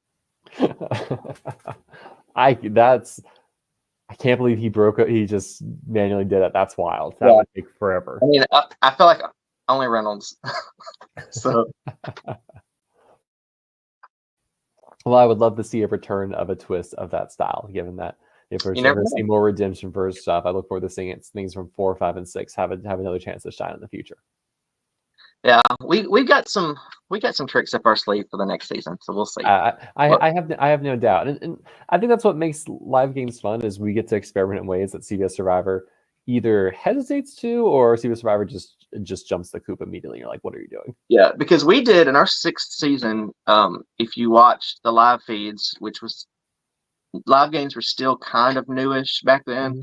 I can't believe he broke it. He just manually did it. That's wild. That would take forever. I mean, I feel like only Reynolds. So. Well, I would love to see a return of a twist of that style, given that if we're going to see more redemption for stuff, I look forward to seeing things from 4, 5, and 6 have another chance to shine in the future. Yeah, we got some tricks up our sleeve for the next season, so we'll see. I have no doubt, and I think that's what makes live games fun, is we get to experiment in ways that CBS Survivor either hesitates to, or CBS Survivor just jumps the coop immediately. You're like, what are you doing? Yeah, because we did in our 6th season. If you watched the live feeds, which was live games were still kind of newish back then.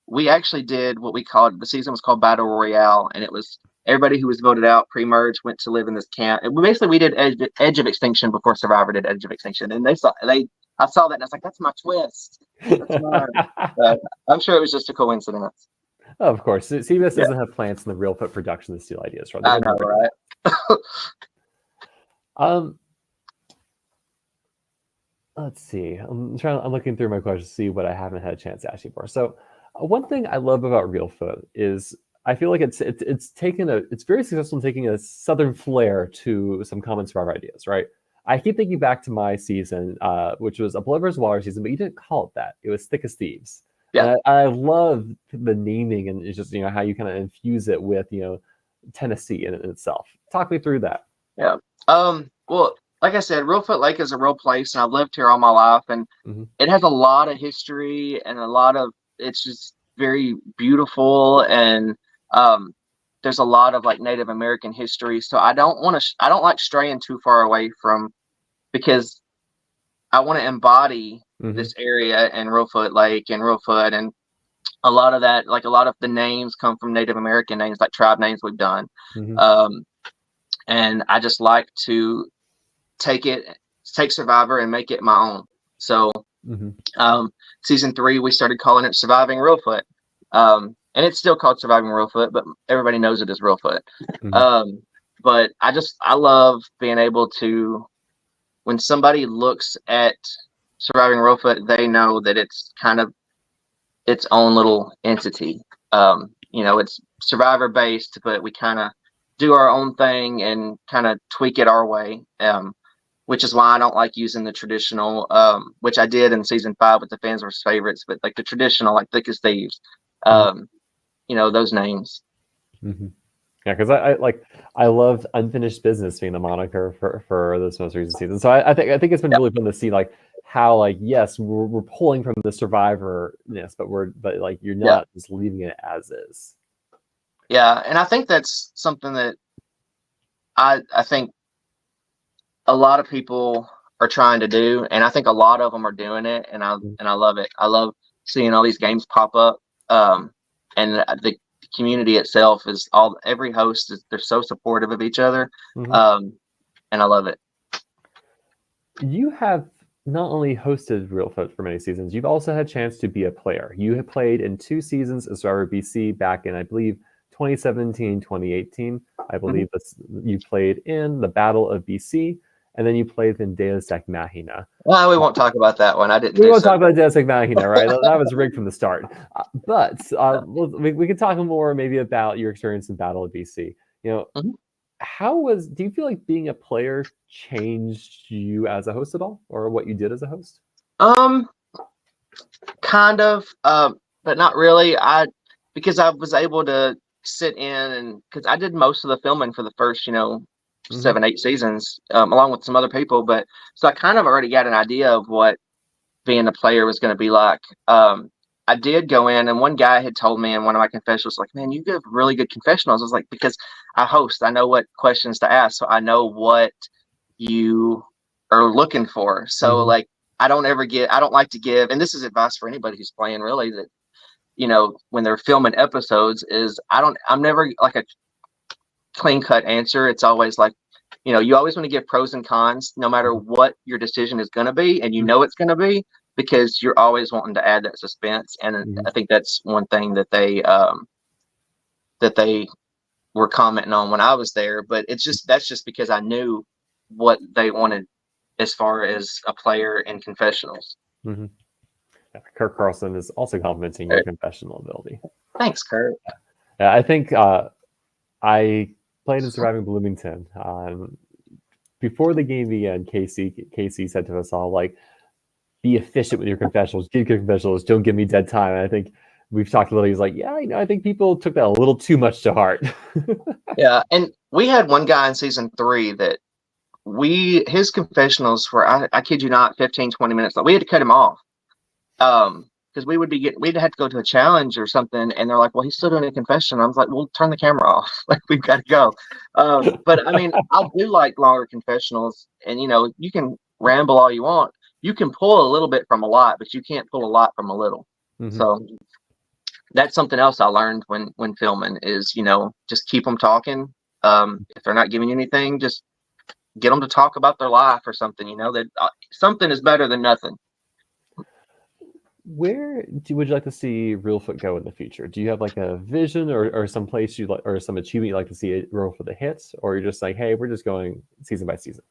We actually did what we called, the season was called Battle Royale, and it was everybody who was voted out pre-merge went to live in this camp. And we did Edge of Extinction before Survivor did Edge of Extinction, and I saw that and I was like, that's my twist. That's mine. I'm sure it was just a coincidence. Oh, of course, CBS doesn't have plants in the Reelfoot production to steal ideas from. I know, right? Let's see. I'm looking through my questions to see what I haven't had a chance to ask you for. So, one thing I love about Reelfoot is I feel like it's very successful in taking a southern flair to some common Survivor ideas, right? I keep thinking back to my season, which was a Blood vs. Water season, but you didn't call it that. It was Thick as Thieves. Yeah, I love the naming, and it's just how you kind of infuse it with Tennessee in itself. Talk me through that. Yeah. Well, like I said, Reelfoot Lake is a real place, and I've lived here all my life, and it has a lot of history and it's just very beautiful, and there's a lot of like Native American history. So I don't like straying too far away from, because I want to embody this area and Reelfoot Lake and Reelfoot, and a lot of that, like a lot of the names come from Native American names, like tribe names we've done. And I just like to take Survivor and make it my own. So season 3, we started calling it Surviving Reelfoot. And it's still called Surviving Reelfoot, but everybody knows it as Reelfoot. But I love being able to, when somebody looks at Surviving Reelfoot, they know that it's kind of its own little entity. It's Survivor based, but we kind of do our own thing and kind of tweak it our way. Which is why I don't like using the traditional, which I did in season 5 with the fans versus favorites, but like the traditional, like Thick as Thieves, those names. Yeah, because I love Unfinished Business being the moniker for this most recent season. So I think it's been really fun to see like how yes, we're pulling from the Survivor-ness, but you're not just leaving it as is. Yeah, and I think that's something that I think a lot of people are trying to do, and I think a lot of them are doing it, and I love it. I love seeing all these games pop up, and the community itself is every host they're so supportive of each other, and I love it. You have not only hosted Reelfoot for many seasons, you've also had a chance to be a player. You have played in 2 seasons of Survivor BC back in, I believe, 2017, 2018. I believe you played in the Battle of BC, and then you played in Deus Ex Machina. Well, we won't talk about that one. I didn't. We won't talk about Deus Ex Machina, right? That was rigged from the start. But we can talk more maybe about your experience in Battle of BC. Mhm. Do you feel like being a player changed you as a host at all, or what you did as a host? Kind of, but not really. Because I was able to sit in, and because I did most of the filming for the first, 7, 8 seasons, along with some other people. But so I kind of already got an idea of what being a player was going to be like. I did go in, and one guy had told me in one of my confessionals, like, "Man, you give really good confessionals." I was like, "Because I host, I know what questions to ask, so I know what you are looking for." So like, I don't like to give, and this is advice for anybody who's playing, really, that when they're filming episodes, is I'm never like a clean cut answer. It's always like, you always want to give pros and cons, no matter what your decision is going to be, and it's going to be, because you're always wanting to add that suspense. And I think that's one thing that they were commenting on when I was there. But that's just because I knew what they wanted as far as a player in confessionals. Mm-hmm. Yeah, Kirk Carlson is also complimenting your confessional ability. Thanks, Kurt. Yeah, I think I played in Surviving Bloomington. Before the game began, Casey said to us all, like, be efficient with your confessionals, give good confessionals, don't give me dead time. And I think we've talked a little. He's like, yeah, I think people took that a little too much to heart. Yeah, and we had one guy in season 3 that his confessionals were, I kid you not, 15, 20 minutes long. We had to cut him off. Because we'd have to go to a challenge or something, and they're like, "Well, he's still doing a confession." I was like, "Well, turn the camera off. Like, we've got to go." But I mean, I do like longer confessionals, and you can ramble all you want. You can pull a little bit from a lot, but you can't pull a lot from a little. Mm-hmm. So that's something else I learned when filming is, just keep them talking. If they're not giving you anything, just get them to talk about their life or something. That something is better than nothing. Where would you like to see Reelfoot go in the future? Do you have like a vision or some place you like, or some achievement you'd like to see Reelfoot hit, or you're just like, hey, we're just going season by season?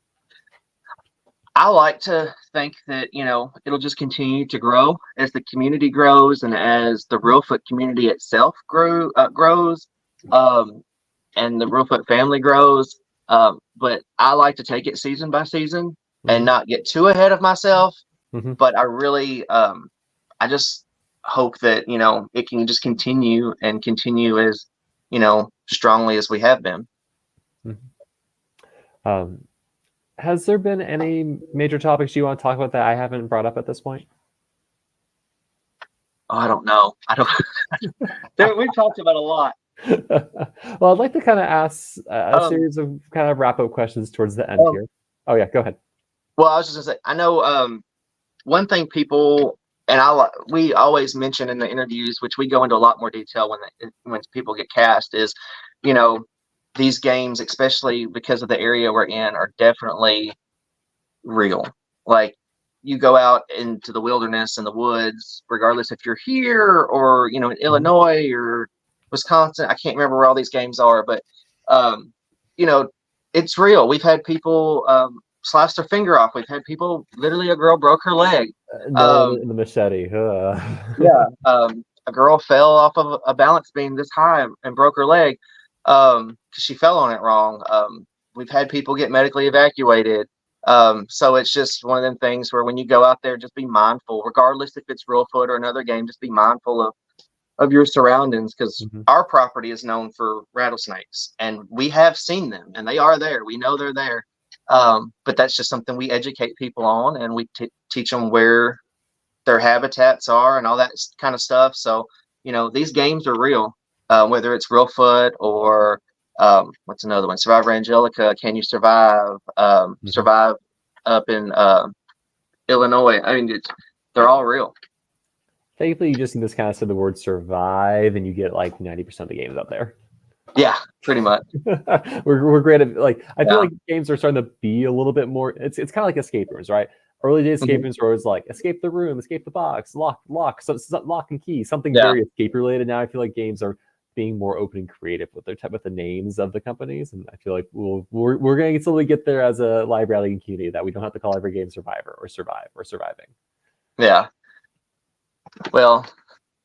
I like to think that it'll just continue to grow as the community grows and as the Reelfoot community itself grows, and the Reelfoot family grows. But I like to take it season by season and not get too ahead of myself. But I really, I just hope that it can just continue as strongly as we have been. Has there been any major topics you want to talk about that I haven't brought up at this point? Oh, I don't know. We've talked about a lot. Well, I'd like to kind of ask a series of kind of wrap up questions towards the end here. Oh yeah, go ahead. Well, I was just gonna say, I know one thing people, and we always mention in the interviews, which we go into a lot more detail when people get cast, is these games, especially because of the area we're in, are definitely real. Like, you go out into the wilderness and the woods, regardless if you're here or in Illinois or Wisconsin. I can't remember where all these games are, but it's real. We've had people slice their finger off. We've had people, literally, a girl broke her leg. The machete. Yeah, a girl fell off of a balance beam this high and broke her leg because she fell on it wrong. We've had people get medically evacuated. So it's just one of them things where when you go out there, just be mindful, regardless if it's Reelfoot or another game. Just be mindful of your surroundings, because our property is known for rattlesnakes, and we have seen them, and they are there. We know they're there. But that's just something we educate people on, and we teach them where their habitats are and all that kind of stuff. So, these games are real, whether it's Reelfoot or what's another one? Survivor Angelica, Can You Survive? Survive up in Illinois. I mean, they're all real. Thankfully, you just kind of said the word survive, and you get like 90% of the games up there. Yeah, pretty much. We're great at like I feel Yeah. like games are starting to be a little bit more. It's kind of like escape rooms, right? Early days escape Mhm. rooms were always like escape the room, escape the box, lock, so lock and key, something Yeah. very escape related. Now I feel like games are being more open and creative with their with the names of the companies, and I feel like we're going to slowly get there as a live rallying community that we don't have to call every game Survivor or Survive or Surviving. Yeah. Well,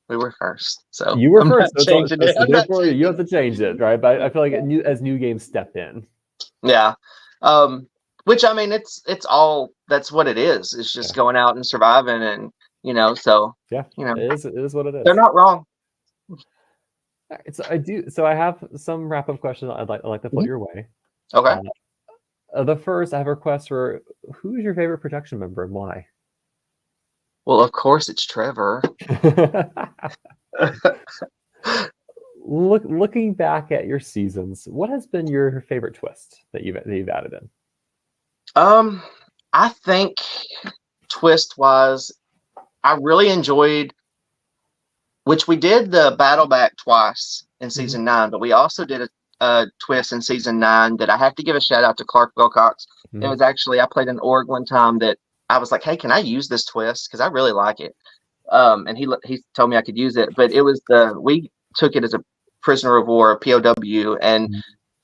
we were first, so You were I'm not first, changing it. so I'm not therefore you changing have to change it, right? But I feel like as new games step in. Yeah. Which I mean, it's all that's what it is. It's just going out and surviving, and so Yeah, it is what it they're is. not wrong. All right, so I do. So I have some wrap up questions I'd like to put your way. Okay. The first, I have a request for who is your favorite production member and why? Well, of course it's Trevor. Looking back at your seasons, what has been your favorite twist that you've added in? I think twist wise, I really enjoyed, which we did the battle back twice in season 9, but we also did a twist in season 9 that I have to give a shout out to Clark Wilcox. It was actually, I played an org one time that I was like, hey, can I use this twist? Because I really like it. And he told me I could use it, but it was we took it as a prisoner of war, a POW, and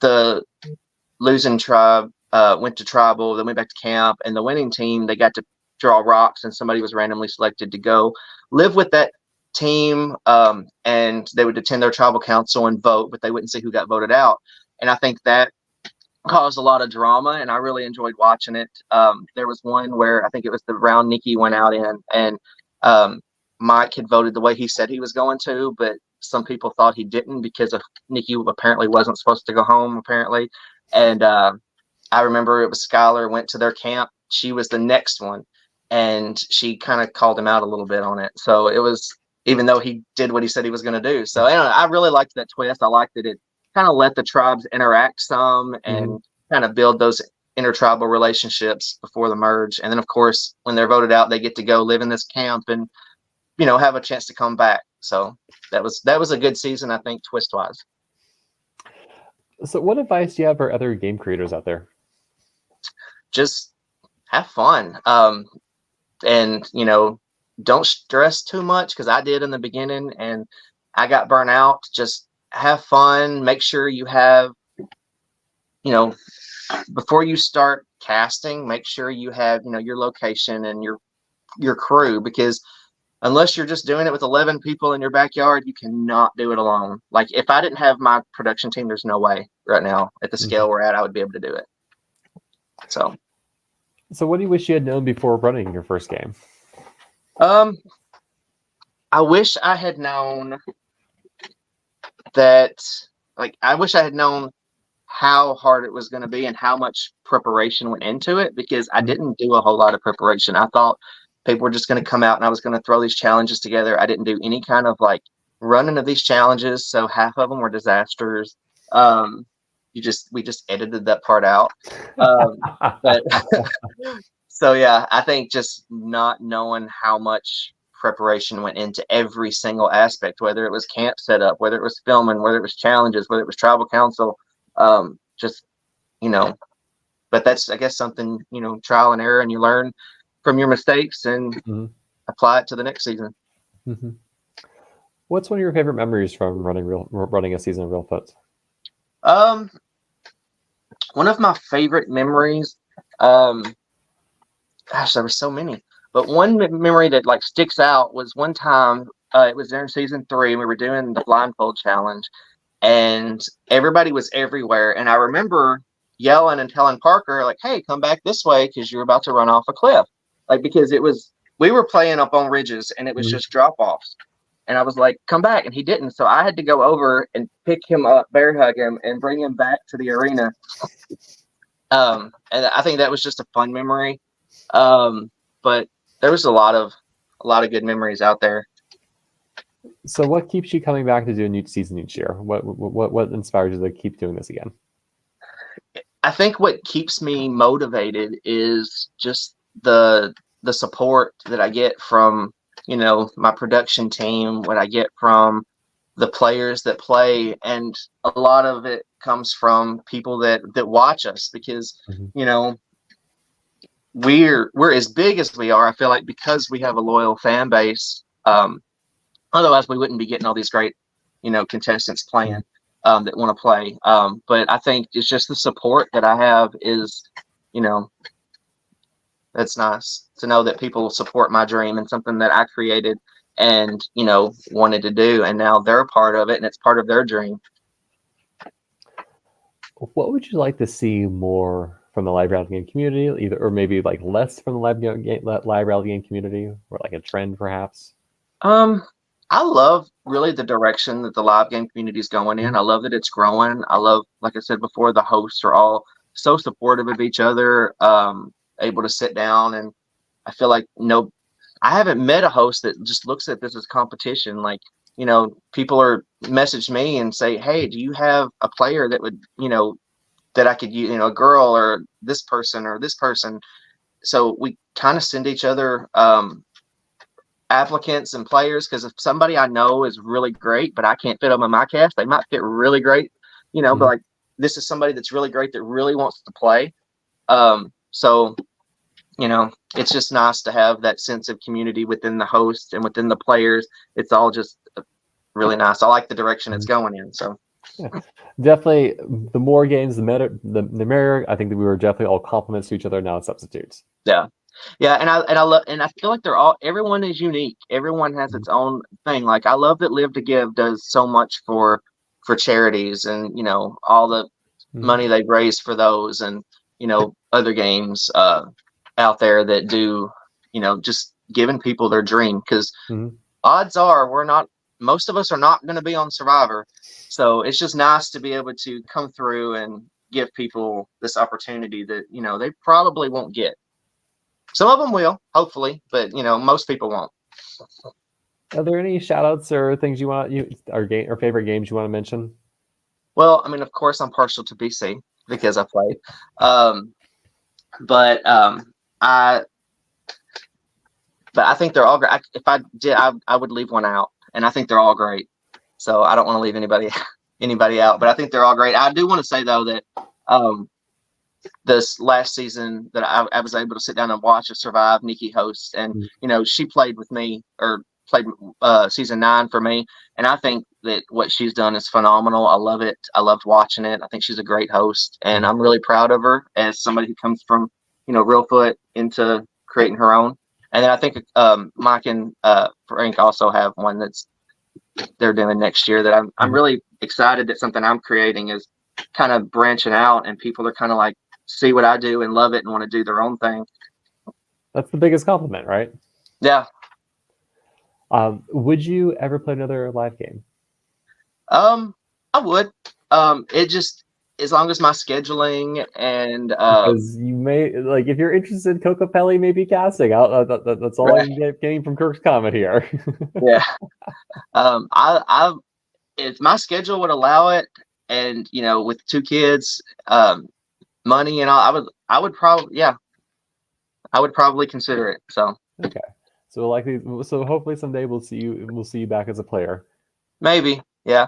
the losing tribe went to tribal, then went back to camp, and the winning team, they got to draw rocks, and somebody was randomly selected to go live with that team, and they would attend their tribal council and vote, but they wouldn't see who got voted out. And I think that caused a lot of drama, and I really enjoyed watching it. There was one where I think it was the round Nikki went out in, and Mike had voted the way he said he was going to, but some people thought he didn't because of Nikki apparently wasn't supposed to go home, apparently. And I remember it was Skylar went to their camp. She was the next one, and she kind of called him out a little bit on it. So it was, even though he did what he said he was going to do. So I really liked that twist. I liked that it kind of let the tribes interact some and kind of build those intertribal relationships before the merge. And then, of course, when they're voted out, they get to go live in this camp and have a chance to come back. So that was a good season, I think, twist wise. So what advice do you have for other game creators out there? Just have fun. And don't stress too much, because I did in the beginning and I got burnt out. Just have fun. Make sure you have, before you start casting, make sure you have, your location and your crew, because unless you're just doing it with 11 people in your backyard, you cannot do it alone. Like, if I didn't have my production team, there's no way right now at the scale we're at, I would be able to do it. So what do you wish you had known before running your first game? I wish I had known that, I wish I had known how hard it was going to be and how much preparation went into it, because I didn't do a whole lot of preparation. I thought people were just going to come out and I was going to throw these challenges together. I didn't do any kind of running of these challenges. So half of them were disasters. We just edited that part out. But so yeah, I think just not knowing how much preparation went into every single aspect, whether it was camp setup, whether it was filming, whether it was challenges, whether it was tribal council, but that's, I guess, something, trial and error, and you learn from your mistakes and apply it to the next season. What's one of your favorite memories from running a season of Reelfoot? One of my favorite memories, gosh, there were so many, but one memory that sticks out was one time, it was during season 3, we were doing the blindfold challenge, and everybody was everywhere, and I remember yelling and telling Parker, hey, come back this way, because you're about to run off a cliff. Because we were playing up on ridges and it was just drop offs. And I was like, come back. And he didn't. So I had to go over and pick him up, bear hug him, and bring him back to the arena. And I think that was just a fun memory. But there was a lot of good memories out there. So what keeps you coming back to do a new season each year? What inspires you to keep doing this again? I think what keeps me motivated is just the support that I get from, my production team, what I get from, the players that play, and a lot of it comes from people that watch us, because you know, we're as big as we are, I feel like, because we have a loyal fan base. Otherwise we wouldn't be getting all these great, contestants playing, that want to play. But I think it's just the support that I have is, that's nice to know that people support my dream and something that I created and, wanted to do. And now they're a part of it and it's part of their dream. What would you like to see more from the live rally game community, or maybe like less from the live rally game community, or like a trend perhaps? I love really the direction that the live game community is going in. I love that it's growing. I love, like I said before, the hosts are all so supportive of each other, able to sit down. And I feel like, I haven't met a host that just looks at this as competition. Like, people are message me and say, hey, do you have a player that would, that I could use, a girl or this person or this person. So we kind of send each other, applicants and players, because if somebody I know is really great but I can't fit them in my cast, they might fit really great, but like, this is somebody that's really great that really wants to play. So it's just nice to have that sense of community within the host and within the players. It's all just really nice. I like the direction it's going in. So yeah, definitely, the more games, the merrier. I think that we were definitely all compliments to each other, not substitutes. Yeah, and I love, and I feel like everyone is unique. Everyone has its own thing. Like, I love that Live to Give does so much for charities, and all the money they raise for those, and other games out there that do, just giving people their dream, because odds are most of us are not going to be on Survivor. So it's just nice to be able to come through and give people this opportunity that they probably won't get. Some of them will, hopefully, but most people won't. Are there any shout outs or things or favorite games you want to mention? Well, I mean, of course I'm partial to BC because I played. But I think they're all great. If I did, I would leave one out, and I think they're all great. So I don't want to leave anybody out, but I think they're all great. I do want to say though that this last season that I was able to sit down and watch a Survive, Nikki host, and she played with me, or played season 9 for me, and I think that what she's done is phenomenal. I love it. I loved watching it. I think she's a great host, and I'm really proud of her as somebody who comes from Reelfoot into creating her own. And then I think Mike and Frank also have one that's they're doing next year that I'm really excited that something I'm creating is kind of branching out, and people are kind of like see what I do and love it and want to do their own thing. That's the biggest compliment, right? Yeah. Would you ever play another live game? I would. It just, as long as my scheduling and because you may, like, if you're interested, Kokopelli may be casting out. That's all I'm getting from Kirk's comment here. Yeah. If my schedule would allow it, and with 2 kids, money and all, I would probably consider it. So okay, so hopefully someday we'll see you back as a player. Maybe, yeah.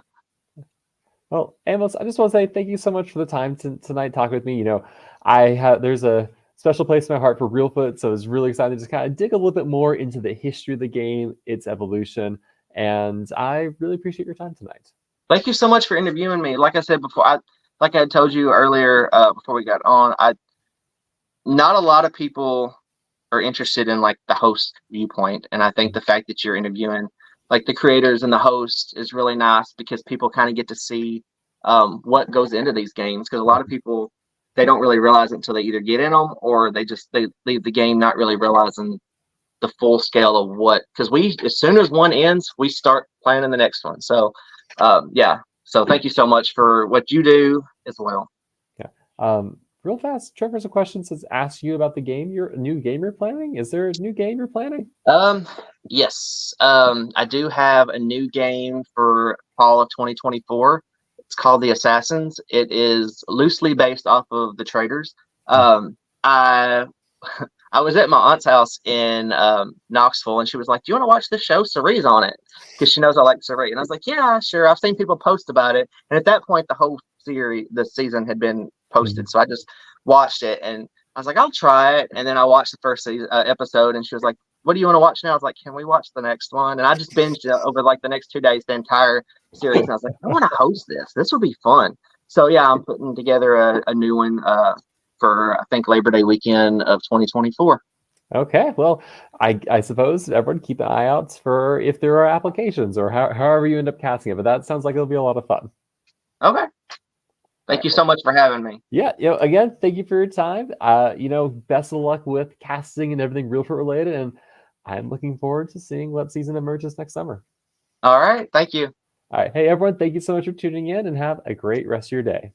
Well, Amos, I just want to say thank you so much for the time tonight talking with me. There's a special place in my heart for Reelfoot, so I was really excited to just kind of dig a little bit more into the history of the game, its evolution, and I really appreciate your time tonight. Thank you so much for interviewing me. Like I said before, like I told you earlier before we got on, not a lot of people are interested in like the host viewpoint, and I think the fact that you're interviewing like the creators and the host is really nice, because people kind of get to see what goes into these games, because a lot of people, they don't really realize it until they either get in them, or they leave the game not really realizing the full scale of what, because as soon as one ends, we start planning the next one. So yeah, so thank you so much for what you do as well. Yeah. Real fast, Trevor's a question says, ask you about the game, your new game you're planning. Is there a new game you're planning? Yes. I do have a new game for fall of 2024. It's called The Assassins. It is loosely based off of the Traders. I I was at my aunt's house in Knoxville, and she was like, "Do you want to watch this show? Cerie's on it," because she knows I like Cerie. And I was like, "Yeah, sure." I've seen people post about it, and at that point, the whole the season had been posted, so I just watched it, and I was like, "I'll try it." And then I watched the first episode, and she was like, "What do you want to watch now?" I was like, "Can we watch the next one?" And I just binged it over like the next 2 days, the entire series, and I was like, "I want to host this. This would be fun." So yeah, I'm putting together a new one for I think Labor Day weekend of 2024. Okay, well, I suppose everyone keep an eye out for if there are applications or however you end up casting it. But that sounds like it'll be a lot of fun. Okay. All Thank right. you so much for having me. Yeah, again, thank you for your time. Best of luck with casting and everything Reelfoot related, and I'm looking forward to seeing what season emerges next summer. All right. Thank you. All right, hey everyone, thank you so much for tuning in, and have a great rest of your day.